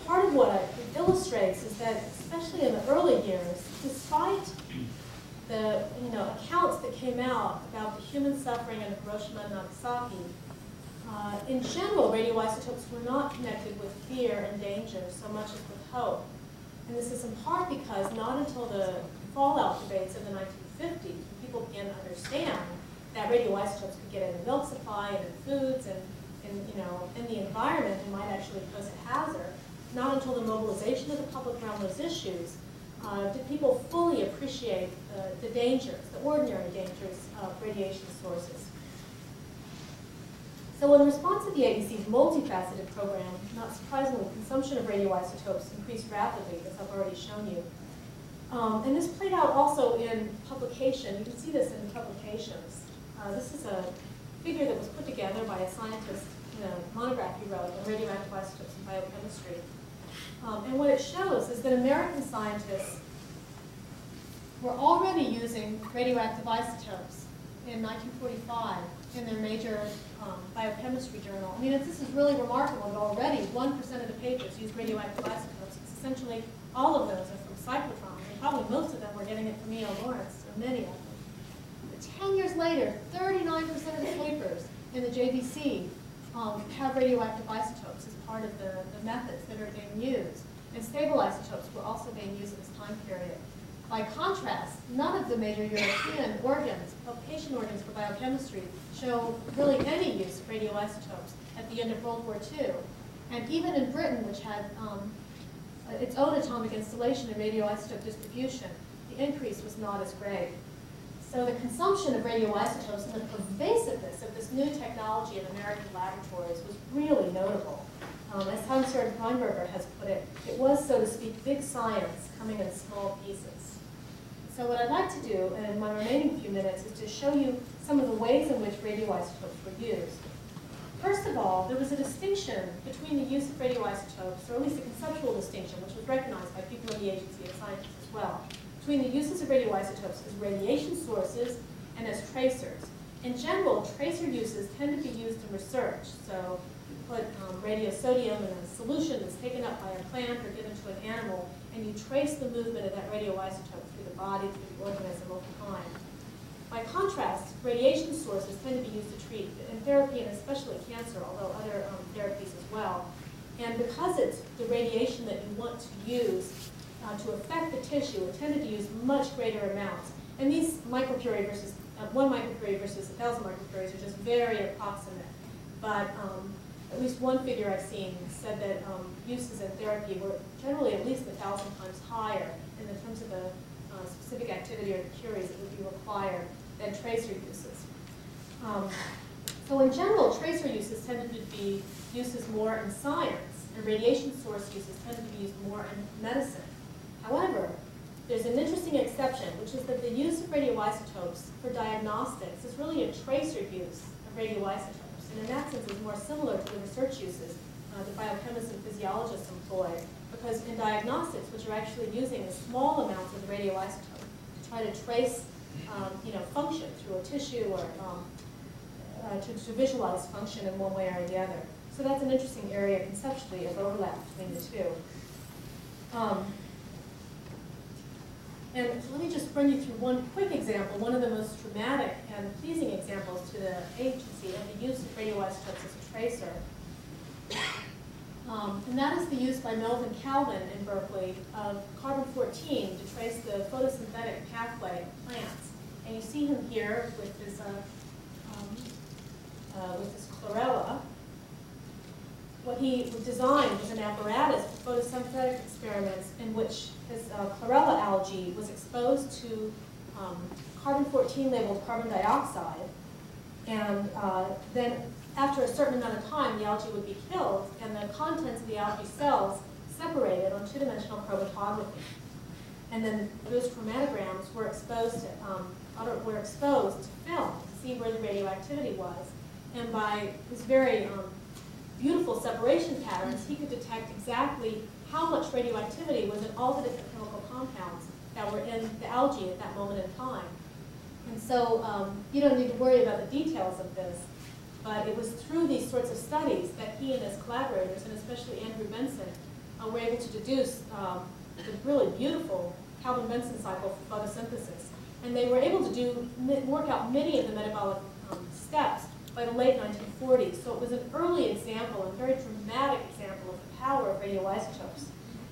part of what it illustrates is that, especially in the early years, despite the accounts that came out about the human suffering in Hiroshima and Nagasaki, in general, radioisotopes were not connected with fear and danger so much as with hope. And this is in part because not until the fallout debates of the 1950s, when people began to understand that radioisotopes could get in the milk supply and in foods and in the environment and might actually pose a hazard, not until the mobilization of the public around those issues did people fully appreciate the dangers, the ordinary dangers of radiation sources. So in response to the AEC's multifaceted program, not surprisingly, consumption of radioisotopes increased rapidly, as I've already shown you. And this played out also in publication. You can see this in publications. This is a figure that was put together by a scientist in a monograph he wrote on radioactive isotopes and biochemistry. And what it shows is that American scientists were already using radioactive isotopes in 1945 in their major biochemistry journal. I mean, this is really remarkable that already 1% of the papers use radioactive isotopes. It's essentially all of those are from cyclotrons, and probably most of them were getting it from E.L. Lawrence, or many of them. But 10 years later, 39% of the papers in the JBC have radioactive isotopes as part of the methods that are being used. And stable isotopes were also being used in this time period. By contrast, none of the major European organs, publication organs for biochemistry, show really any use of radioisotopes at the end of World War II. And even in Britain, which had its own atomic installation and radioisotope distribution, the increase was not as great. So the consumption of radioisotopes and the pervasiveness of this new technology in American laboratories was really notable. As Hans-Jörg Weinberger has put it, it was, so to speak, big science coming in small pieces. So what I'd like to do in my remaining few minutes is to show you some of the ways in which radioisotopes were used. First of all, there was a distinction between the use of radioisotopes, or at least a conceptual distinction, which was recognized by people in the agency and scientists as well, between the uses of radioisotopes as radiation sources and as tracers. In general, tracer uses tend to be used in research. So you put radiosodium in a solution that's taken up by a plant or given to an animal, and you trace the movement of that radioisotope through the body, through the organism over time. By contrast, radiation sources tend to be used to treat in therapy and especially cancer, although other therapies as well. And because it's the radiation that you want to use to affect the tissue, it tended to use much greater amounts. And these microcurie versus 1 microcurie versus 1,000 microcuries are just very approximate. But at least one figure I've seen said that uses in therapy were generally at least 1,000 times higher in terms of the specific activity or the curies that would be required than tracer uses. So in general, tracer uses tended to be uses more in science, and radiation source uses tended to be used more in medicine. However, there's an interesting exception, which is that the use of radioisotopes for diagnostics is really a tracer use of radioisotopes. And in that sense, is more similar to the research uses that biochemists and physiologists employ, because in diagnostics, which are actually using small amounts of the radioisotope to try to trace function through a tissue or to visualize function in one way or the other. So that's an interesting area conceptually of overlap between the two. And let me just run you through one quick example, one of the most dramatic and pleasing examples to the agency of the use of radioisotopes as a tracer. And that is the use by Melvin Calvin in Berkeley of carbon-14 to trace the photosynthetic pathway of plants. And you see him here with this chlorella. What he designed was an apparatus for photosynthetic experiments in which his chlorella algae was exposed to carbon-14 labeled carbon dioxide, and then after a certain amount of time the algae would be killed and the contents of the algae cells separated on two-dimensional chromatography. And then those chromatograms were exposed to film to see where the radioactivity was. And by this very beautiful separation patterns, he could detect exactly how much radioactivity was in all the different chemical compounds that were in the algae at that moment in time. And so you don't need to worry about the details of this, but it was through these sorts of studies that he and his collaborators, and especially Andrew Benson, were able to deduce the really beautiful Calvin-Benson cycle for photosynthesis. And they were able to work out many of the metabolic steps by the late 1940s. So it was an early example, a very dramatic example of the power of radioisotopes.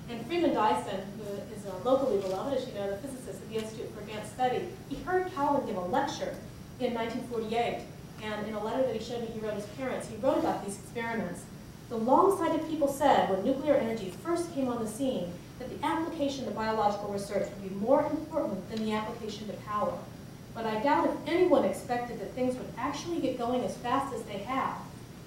And Freeman Dyson, who is locally beloved, as you know, the physicist at the Institute for Advanced Study, he heard Calvin give a lecture in 1948. And in a letter that he showed me he wrote his parents, he wrote about these experiments. The long-sighted people said when nuclear energy first came on the scene that the application to biological research would be more important than the application to power. But I doubt if anyone expected that things would actually get going as fast as they have.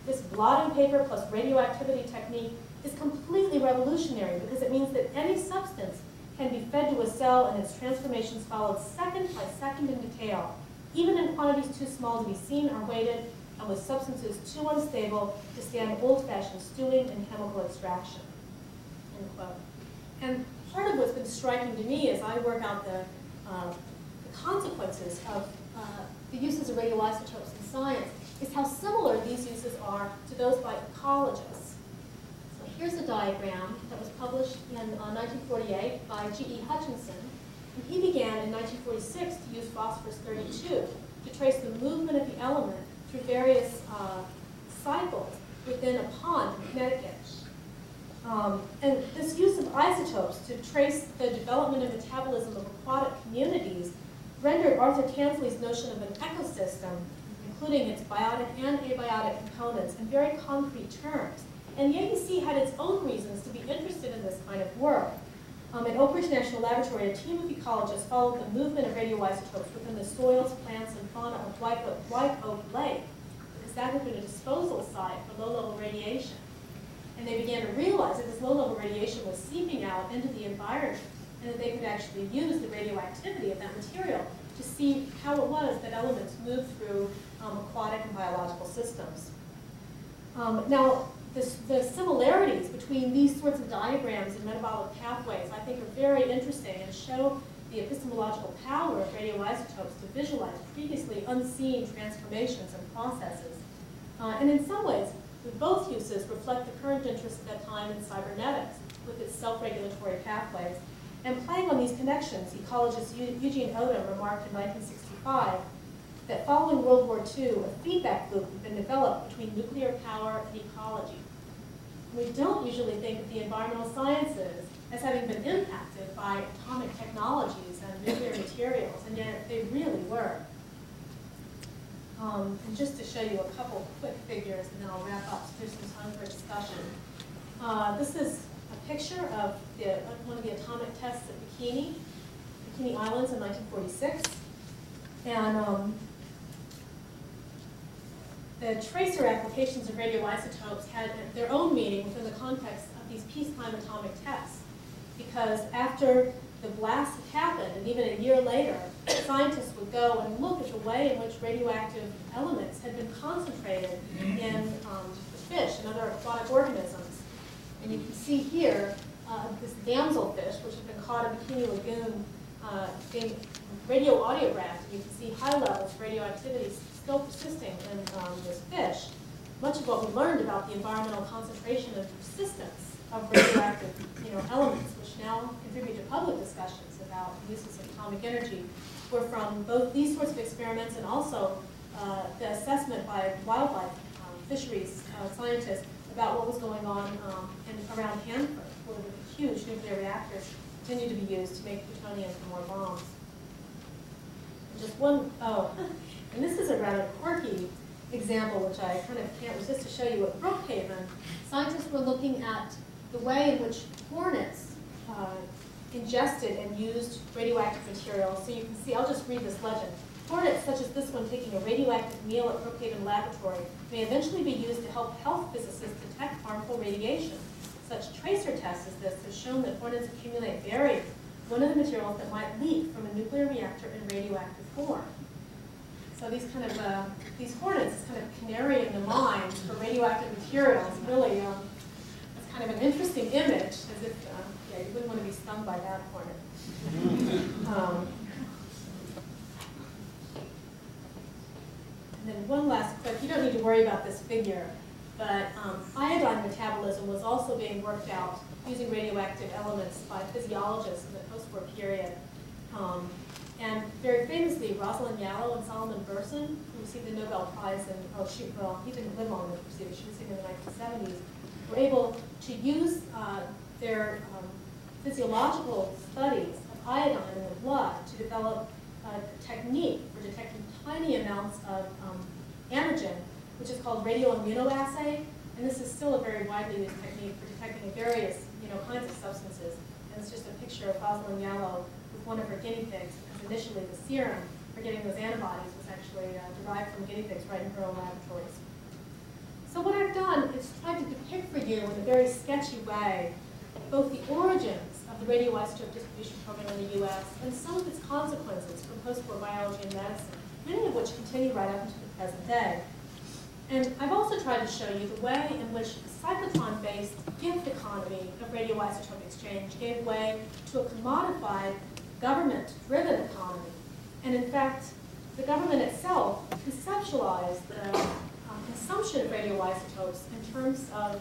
This blotting paper plus radioactivity technique is completely revolutionary because it means that any substance can be fed to a cell and its transformations followed second by second in detail, even in quantities too small to be seen or weighted, and with substances too unstable to stand old-fashioned stewing and chemical extraction, end quote. And part of what's been striking to me as I work out the consequences of the uses of radioisotopes in science is how similar these uses are to those by ecologists. So here's a diagram that was published in 1948 by G.E. Hutchinson. And he began in 1946 to use phosphorus-32 to trace the movement of the element through various cycles within a pond in Connecticut. And this use of isotopes to trace the development and metabolism of aquatic communities rendered Arthur Tansley's notion of an ecosystem, including its biotic and abiotic components, in very concrete terms. And the ABC had its own reasons to be interested in this kind of work. At Oak Ridge National Laboratory, a team of ecologists followed the movement of radioisotopes within the soils, plants, and fauna of White Oak Lake, because that had been a disposal site for low-level radiation. And they began to realize that this low-level radiation was seeping out into the environment, and that they could actually use the radioactivity of that material to see how it was that elements moved through aquatic and biological systems. Now, the similarities between these sorts of diagrams and metabolic pathways, I think, are very interesting and show the epistemological power of radioisotopes to visualize previously unseen transformations and processes. And in some ways, both uses reflect the current interest at that time in cybernetics with its self-regulatory pathways. And playing on these connections, ecologist Eugene Odom remarked in 1965 that following World War II, a feedback loop had been developed between nuclear power and ecology. We don't usually think of the environmental sciences as having been impacted by atomic technologies and nuclear materials, and yet they really were. And just to show you a couple quick figures, and then I'll wrap up so there's some time for discussion. This is a picture of one of the atomic tests at Bikini Islands in 1946. And the tracer applications of radioisotopes had their own meaning within the context of these peacetime atomic tests. Because after the blast had happened, and even a year later, scientists would go and look at the way in which radioactive elements had been concentrated in the fish and other aquatic organisms. And you can see here this damselfish, which had been caught in Bikini Lagoon, being radioaudiographed. And you can see high levels of radioactivity still persisting in this fish. Much of what we learned about the environmental concentration and persistence of radioactive elements, which now contribute to public discussions about the uses of atomic energy, were from both these sorts of experiments and also the assessment by wildlife fisheries scientists about what was going on around Hanford, where the huge nuclear reactors continue to be used to make plutonium for more bombs. And just one, and this is a rather quirky example, which I kind of can't resist to show you. At Brookhaven, scientists were looking at the way in which hornets ingested and used radioactive material. So you can see, I'll just read this legend. Hornets, such as this one taking a radioactive meal at Brookhaven Laboratory, may eventually be used to help health physicists detect harmful radiation. such tracer tests as this have shown that hornets accumulate barium, one of the materials that might leak from a nuclear reactor in radioactive form. So these hornets, this kind of canary in the mine for radioactive materials, really, it's kind of an interesting image, as if, yeah, you wouldn't want to be stung by that hornet. And then one last quick, you don't need to worry about this figure, but iodine metabolism was also being worked out using radioactive elements by physiologists in the post-war period. And very famously, Rosalind Yalow and Solomon Bersin, who received the Nobel Prize in, he didn't live long enough to receive it, she received it in the 1970s, were able to use their physiological studies of iodine in the blood to develop a technique for detecting tiny amounts of antigen, which is called radioimmunoassay. And this is still a very widely used technique for detecting various kinds of substances. And it's just a picture of Rosalind Yalow with one of her guinea pigs, because initially the serum for getting those antibodies was actually derived from guinea pigs right in her own laboratories. So what I've done is tried to depict for you in a very sketchy way both the origins of the radioisotope distribution program in the U.S. and some of its consequences for post-war biology and medicine, many of which continue right up into the present day. And I've also tried to show you the way in which the cyclotron-based gift economy of radioisotope exchange gave way to a commodified, government-driven economy. And in fact, the government itself conceptualized the consumption of radioisotopes in terms of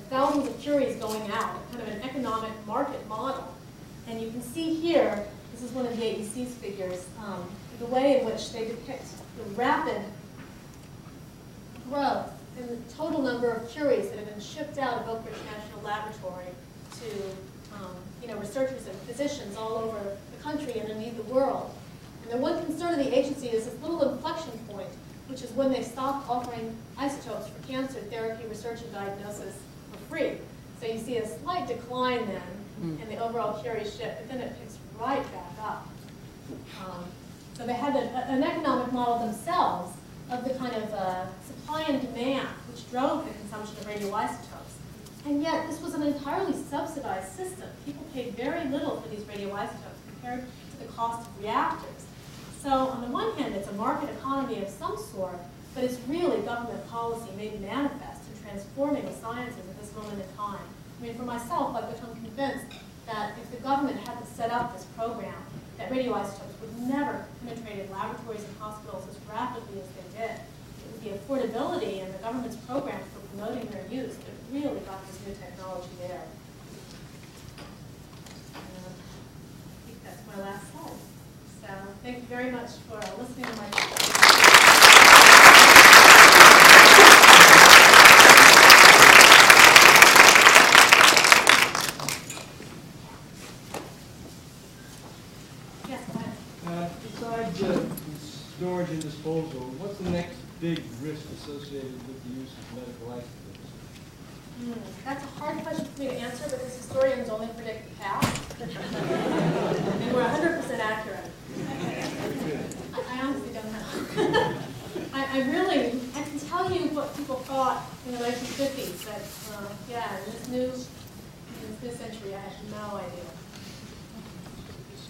thousands of curies going out, kind of an economic market model. And you can see here, this is one of the AEC's figures, the way in which they depict the rapid growth in the total number of curies that have been shipped out of Oak Ridge National Laboratory to researchers and physicians all over the country and indeed the world. And the one concern of the agency is this little inflection point, which is when they stopped offering isotopes for cancer therapy, research, and diagnosis for free. So you see a slight decline then in the overall curies shipped, but then it picks right back up. So they had an economic model themselves of the kind of supply and demand which drove the consumption of radioisotopes. And yet this was an entirely subsidized system. People paid very little for these radioisotopes compared to the cost of reactors. So on the one hand, it's a market economy of some sort, but it's really government policy made manifest in transforming the sciences at this moment in time. I mean, for myself, I've become convinced that if the government hadn't set up this program, that radioisotopes would never have penetrated laboratories and hospitals as rapidly as they did. It was the affordability and the government's programs for promoting their use that really got this new technology there. I think that's my last slide. So thank you very much for listening to my talk. Besides storage and disposal, what's the next big risk associated with the use of medical isotopes? That's a hard question for me to answer because historians only predict the past. And we're 100% accurate. I honestly don't know. I can tell you what people thought in the 1950s, but yeah, in this new century, I have no idea.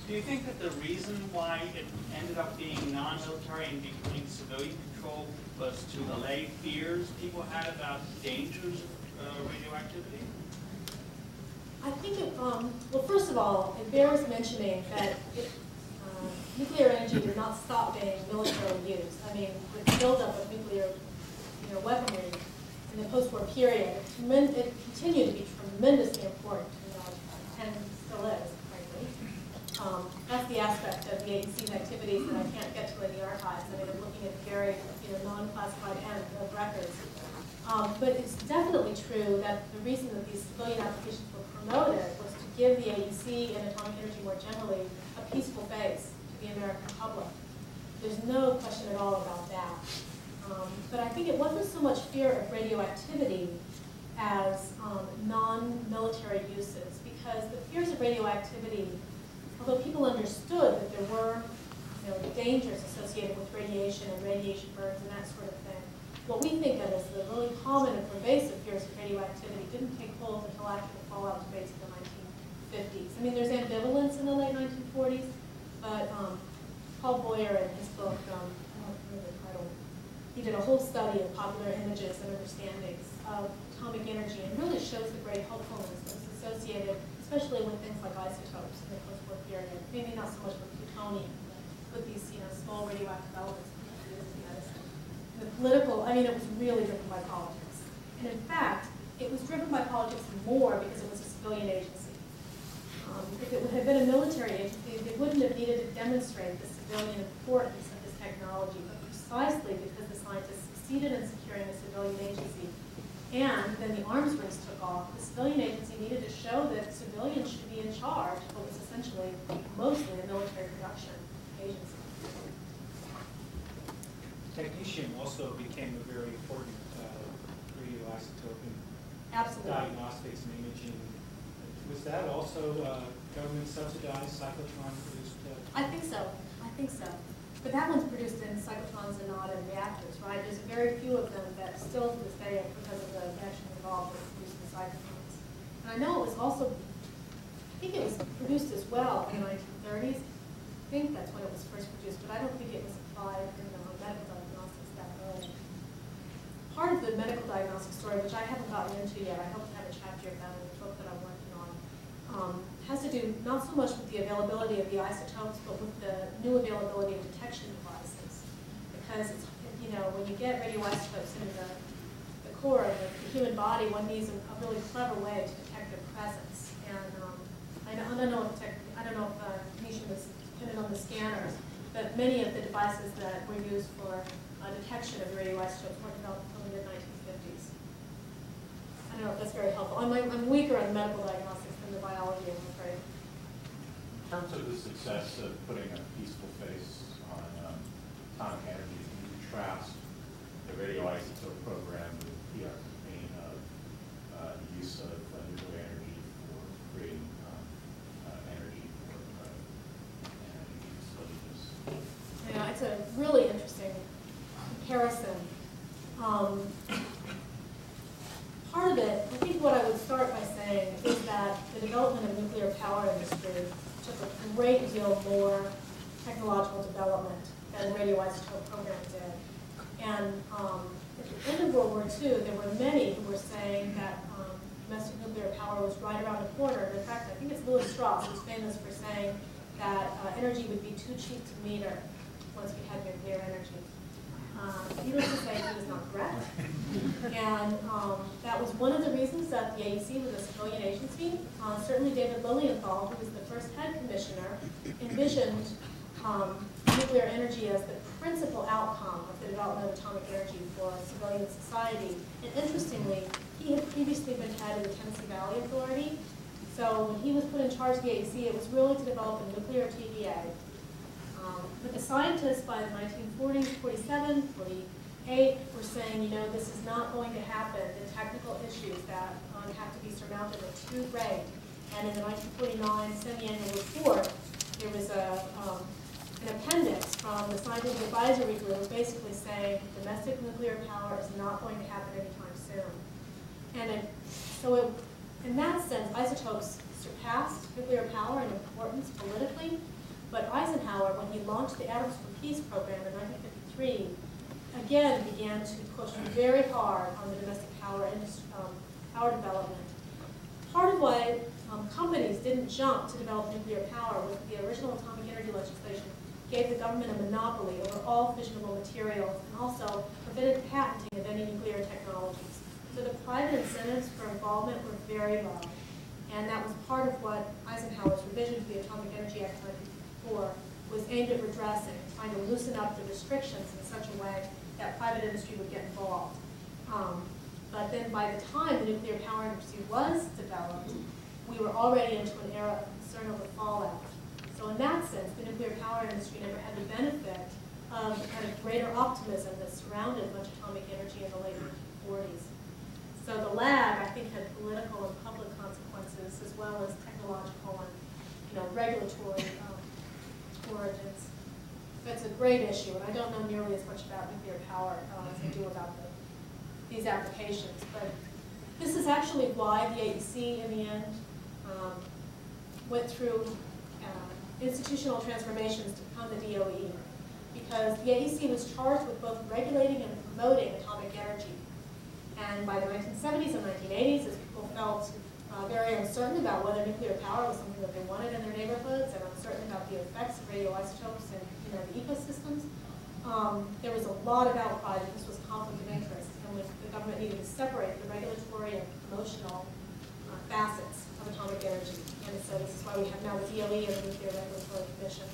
Do you think that the reason why it ended up being non-military and becoming civilian control was to allay fears people had about dangers of radioactivity? I think, well, first of all, it bears mentioning that nuclear energy did not stop being militarily used. I mean, with the buildup of nuclear weaponry in the post-war period, it continued to be tremendously important to the military, and still is. That's the aspect of the agency's activities that I can't get to in the archives. I mean, I'm looking at the very non-classified end of records. But it's definitely true that the reason that these civilian applications were promoted was to give the AEC and atomic energy more generally a peaceful face to the American public. There's no question at all about that. But I think it wasn't so much fear of radioactivity as non-military uses, because the fears of radioactivity, although people understood that there were dangers associated with radiation and radiation burns and that sort of thing, what we think of as the really common and pervasive fears of radioactivity didn't I mean, there's ambivalence in the late 1940s, but Paul Boyer in his book, I don't remember the title, he did a whole study of popular images and understandings of atomic energy and really shows the great hopefulness that's associated, especially with things like isotopes in the post-war period. Maybe not so much with plutonium, but with these small radioactive elements. The political, I mean, it was really driven by politics. And in fact, it was driven by politics more because it was a civilian agency. If it had been a military agency, they wouldn't have needed to demonstrate the civilian importance of this technology, but precisely because the scientists succeeded in securing a civilian agency, and then the arms race took off, the civilian agency needed to show that civilians should be in charge of what was essentially mostly a military production agency. Technetium also became a very important radioisotope in Absolutely. diagnostics and imaging. Was that also government subsidized, cyclotron produced? I think so. I think so. But that one's produced in cyclotrons and not in reactors, right? There's very few of them that still to this day, because of the reaction involved, are produced in cyclotrons. And I know it was also, I think it was produced as well in the 1930s. I think that's when it was first produced, but I don't think it was applied in the medical diagnostics that early. Part of the medical diagnostic story, which I haven't gotten into yet, I hope to have a chapter about in the book that I'm working on, has to do not so much with the availability of the isotopes, but with the new availability of detection devices. Because it's, when you get radioisotopes into the core of the human body, one needs a really clever way to detect their presence. And I don't know if technetium was dependent on the scanners, but many of the devices that were used for detection of radioisotopes were developed in the mid-1950s. I don't know if that's very helpful. I'm weaker on the medical diagnostics than the biology, I'm afraid. In terms of the success of putting a peaceful face on atomic energy, can you contrast the radioisotope program with the campaign of the use of nuclear energy for creating energy for energy facilities? Yeah, it's a really interesting comparison. Part of it, I think what I would start by saying is that the development of nuclear power industry took a great deal more technological development than the radioisotope program did. And at the end of World War II, there were many who were saying that domestic nuclear power was right around the corner. And in fact, I think it's Louis Strauss who's famous for saying that energy would be too cheap to meter once we had nuclear energy. Needless to say, he was not correct. And that was one of the reasons that the AEC was a civilian agency. Certainly David Lilienthal, who was the first head commissioner, envisioned nuclear energy as the principal outcome of the development of atomic energy for civilian society. And interestingly, he had previously been head of the Tennessee Valley Authority. So when he was put in charge of the AEC, it was really to develop a nuclear TVA. But the scientists by the 1940s, 47, 48, were saying, this is not going to happen. The technical issues that have to be surmounted are too great. And in the 1949 semi-annual report, there was an appendix from the scientific advisory group basically saying domestic nuclear power is not going to happen anytime soon. And in that sense, isotopes surpassed nuclear power in importance politically. But Eisenhower, when he launched the Atoms for Peace program in 1953, again began to push very hard on the domestic power industry, power development. Part of why companies didn't jump to develop nuclear power was that the original atomic energy legislation gave the government a monopoly over all fissionable materials and also prevented patenting of any nuclear technologies. So the private incentives for involvement were very low. And that was part of what Eisenhower's revision to the Atomic Energy Act of 1954 was aimed at redressing, trying to loosen up the restrictions in such a way that private industry would get involved. But then by the time the nuclear power industry was developed, we were already into an era of concern over fallout. So in that sense, the nuclear power industry never had the benefit of the kind of greater optimism that surrounded much atomic energy in the late 1940s. So the lag, I think, had political and public consequences as well as technological and regulatory origins. It's a great issue, and I don't know nearly as much about nuclear power as I do about these applications. But this is actually why the AEC, in the end, went through institutional transformations to become the DOE, because the AEC was charged with both regulating and promoting atomic energy. And by the 1970s and 1980s, as people felt very uncertain about whether nuclear power was something that they wanted in their neighborhoods and uncertain about the effects of radioisotopes and the ecosystems, there was a lot of outcry that this was conflict of interest, and the government needed to separate the regulatory and promotional facets of atomic energy. And so this is why we have now the DOE and the Nuclear Regulatory Commission.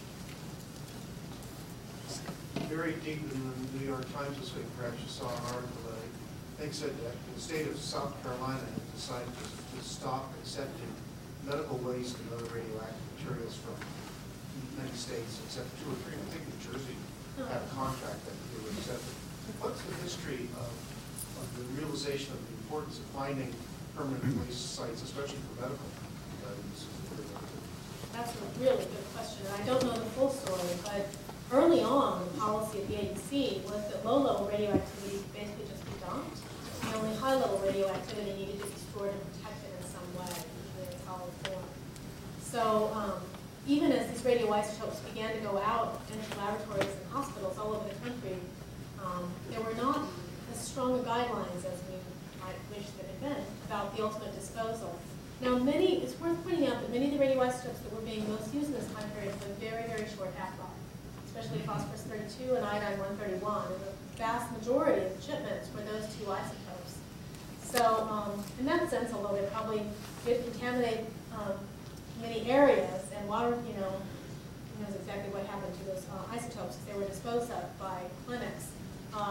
Very deep in the New York Times this week, perhaps you saw an article that I think said that the state of South Carolina has decided to stop accepting medical waste and other radioactive materials from many states, except 2 or 3. I think New Jersey had a contract that they would accept it. What's the history of the realization of the importance of finding permanent waste sites, especially for medical uses? That's a really good question, and I don't know the full story, but early on, the policy of the AEC was that low-level radioactivity could basically just be dumped, and only high-level radioactivity needed to be stored and protected in some way, usually in solid form. So even as these radioisotopes began to go out into laboratories and hospitals all over the country, there were not as strong guidelines as we might wish there had been about the ultimate disposal. Now, it's worth pointing out that many of the radioisotopes that were being most used in this time period had a very, very short half-life, especially phosphorus-32 and iodine-131. And the vast majority of the shipments were those 2 isotopes. So, in that sense, although they probably did contaminate many areas, and water, knows exactly what happened to those isotopes as they were disposed of by clinics,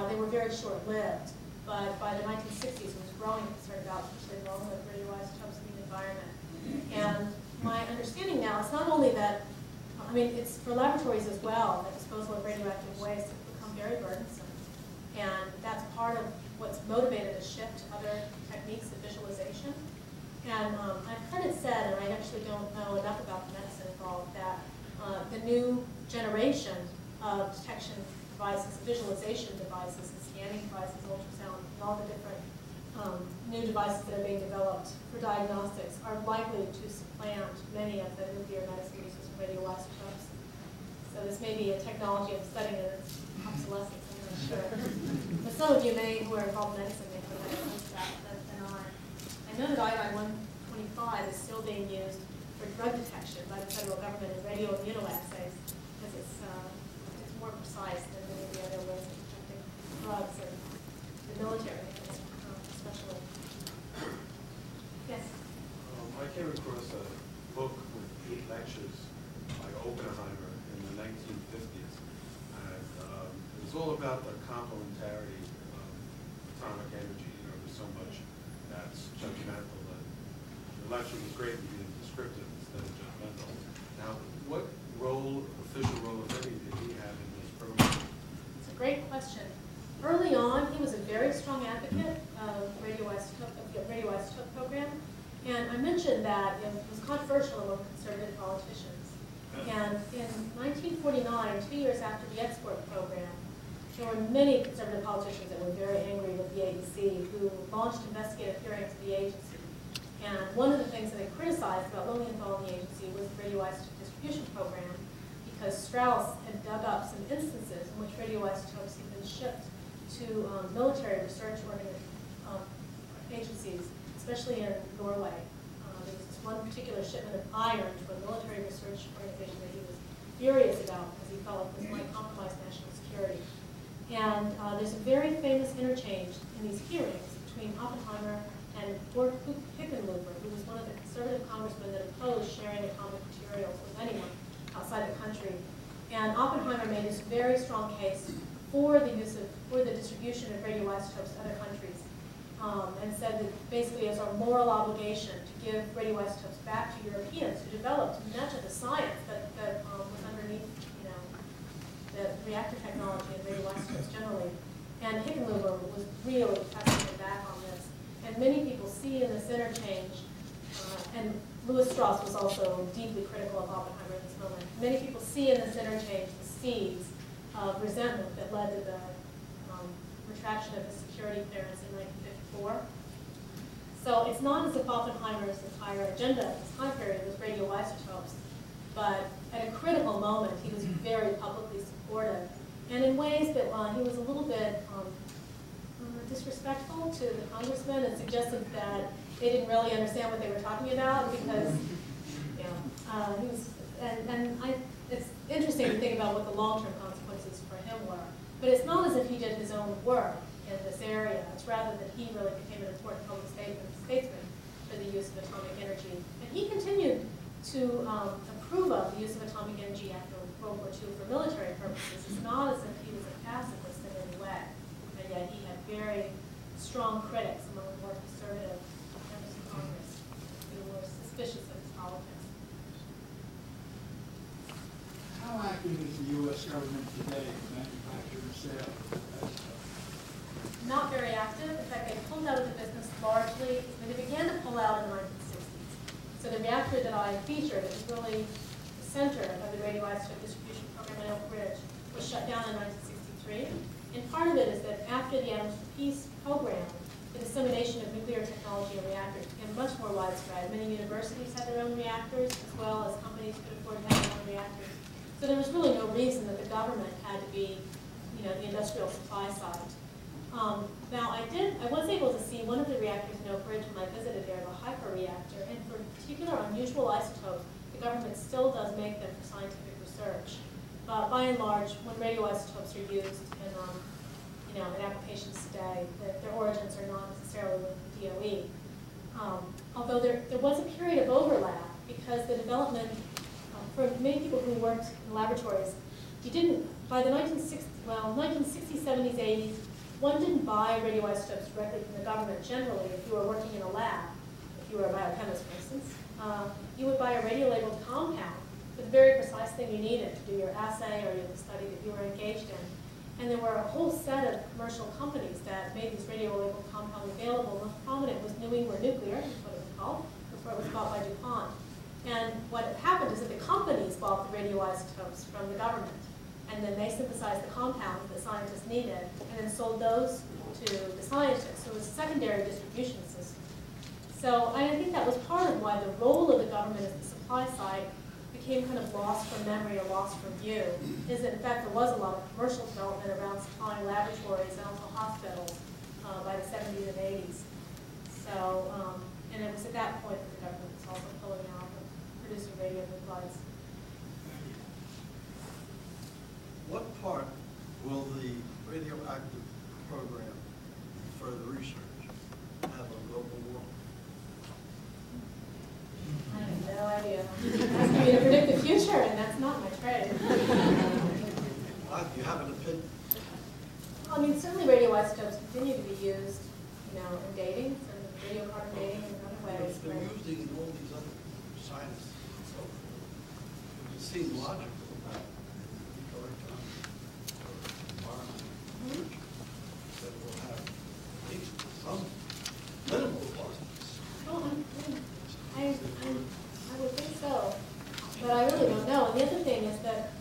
they were very short-lived. But by the 1960s, it was growing concern about especially low-level radioisotopes in the environment. And my understanding now is not only that, it's for laboratories as well, that disposal of radioactive waste has become very burdensome. And that's part of what's motivated a shift to other techniques of visualization. And I've heard it said, and I actually don't know enough about the medicine involved, that the new generation of detection devices, visualization devices, and scanning devices, ultrasound, and all the different new devices that are being developed for diagnostics are likely to supplant many of the nuclear medicine uses for radioisotopes. So this may be a technology of studying its obsolescence, I'm not sure. But some of you who are involved in medicine may know better than I. I know that iodine-125 is still being used for drug detection by the federal government in radioimmunoassays because it's more precise than many of the other ways of detecting drugs and the military, especially. Yes? I came across a book with 8 lectures by Oppenheimer in the 1950s, and it was all about the complementarity of atomic energy. There's so much that's judgmental, and the lecture was great in being descriptive instead of judgmental. Now, what official role, if any, did he have in this program? It's a great question. Early on, he was a very strong advocate of the radioisotope program. And I mentioned that it was controversial among conservative politicians. And in 1949, 2 years after the export program, there were many conservative politicians that were very angry with the AEC, who launched investigative hearings of the agency. And one of the things that they criticized about Lilienthal and the agency was the radioisotope distribution program, because Strauss had dug up some instances in which radioisotopes had been shipped to military research agencies, especially in Norway. There was this one particular shipment of iron to a military research organization that he was furious about because he felt like this might compromise national security. And there's a very famous interchange in these hearings between Oppenheimer and Lord Hickenlooper, who was one of the conservative congressmen that opposed sharing atomic materials with anyone outside the country. And Oppenheimer made this very strong case for the distribution of radioisotopes to other countries, and said that basically it's our moral obligation to give radioisotopes back to Europeans who developed much of the science that was underneath, the reactor technology and radioisotopes generally. And Hickenlooper was really pressing him back on this. And many people see in this interchange, and Louis Strauss was also deeply critical of Oppenheimer at this moment. Many people see in this interchange the seeds of resentment that led to the retraction of his security clearance in 1954. So it's not as if of Oppenheimer's entire agenda at this time period was radioisotopes. But at a critical moment, he was very publicly supportive. And in ways that he was a little bit disrespectful to the congressmen and suggested that they didn't really understand what they were talking about because, you know, he was, it's interesting to think about what the long-term consequences for him were. But it's not as if he did his own work in this area. It's rather that he really became an important public statesman for the use of atomic energy. And he continued to approve of the use of atomic energy after World War II for military purposes. It's not as if he was a pacifist in any way. And yet he had very strong critics among the more conservative members of Congress who were suspicious of his politics. How active is the U.S. government today in manufacturing sale? Not very active. In fact, they pulled out of the business largely, when they began to pull out in the 1960s. So the reactor that I featured, it was really the center of the radioisotope distribution program in Oak Ridge, was shut down in 1963. And part of it is that after the Atoms for Peace program, the dissemination of nuclear technology and reactors became much more widespread. Many universities had their own reactors, as well as companies could afford to have their own reactors. So there was really no reason that the government had to be, you know, the industrial supply side. Now I was able to see one of the reactors in Oak Ridge when I visited there, the hyper reactor, and for particular unusual isotopes, the government still does make them for scientific research. But by and large, when radioisotopes are used in, you know, in applications today, their origins are not necessarily with the DOE. Although there was a period of overlap because the development, for many people who worked in laboratories, you didn't, by the 1960s, 70s, 80s, one didn't buy radioisotopes directly from the government generally if you were working in a lab. If you were a biochemist, for instance, you would buy a radiolabeled compound for the very precise thing you needed to do your assay or the study that you were engaged in. And there were a whole set of commercial companies that made these radiolabeled compounds available. Most prominent was New England Nuclear, that's what it was called, before it was bought by DuPont. And what had happened is that the companies bought the radioisotopes from the government. And then they synthesized the compounds that scientists needed, and then sold those to the scientists. So it was a secondary distribution system. So I think that was part of why the role of the government as the supply side became kind of lost from memory or lost from view, is that in fact there was a lot of commercial development around supplying laboratories and also hospitals by the 70s and 80s. So, and it was at that point that the government was also pulling out of producing radionuclides. What part will the radioactive program for the research have on global warming? I have no idea. Asking me to predict the future, and that's not my trade. You have an opinion? Well, I mean, certainly radioisotopes continue to be used, you know, in dating, and radiocarbon dating in other ways. It's been used in all these other sciences and so forth. It seems logical that that will have at least some minimal positives. Oh, I would think so, but I really don't know. And the other thing is that,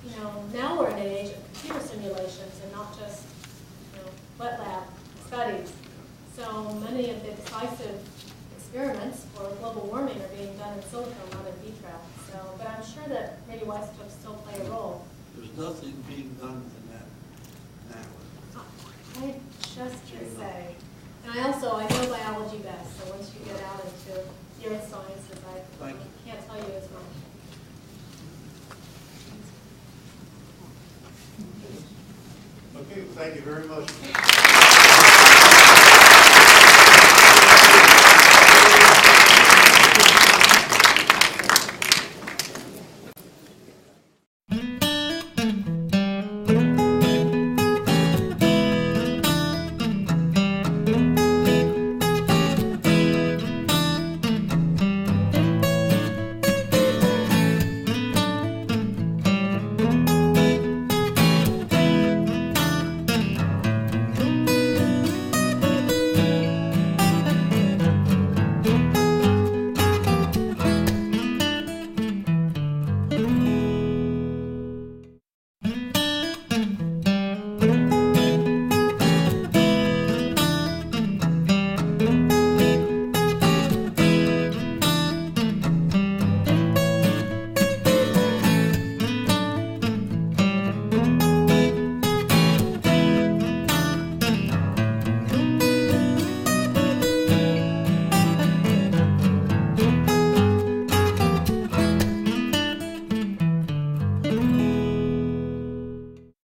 you know, now we're in an age of computer simulations and not just, you know, wet lab studies. So many of the decisive experiments for global warming are being done in silico, not in vitro. So, but I'm sure that radioisotopes still play a role. There's nothing being done in that now. I just can't say. And I know biology best, so once you get out into the earth sciences, I can't tell you as much. Okay, thank you very much.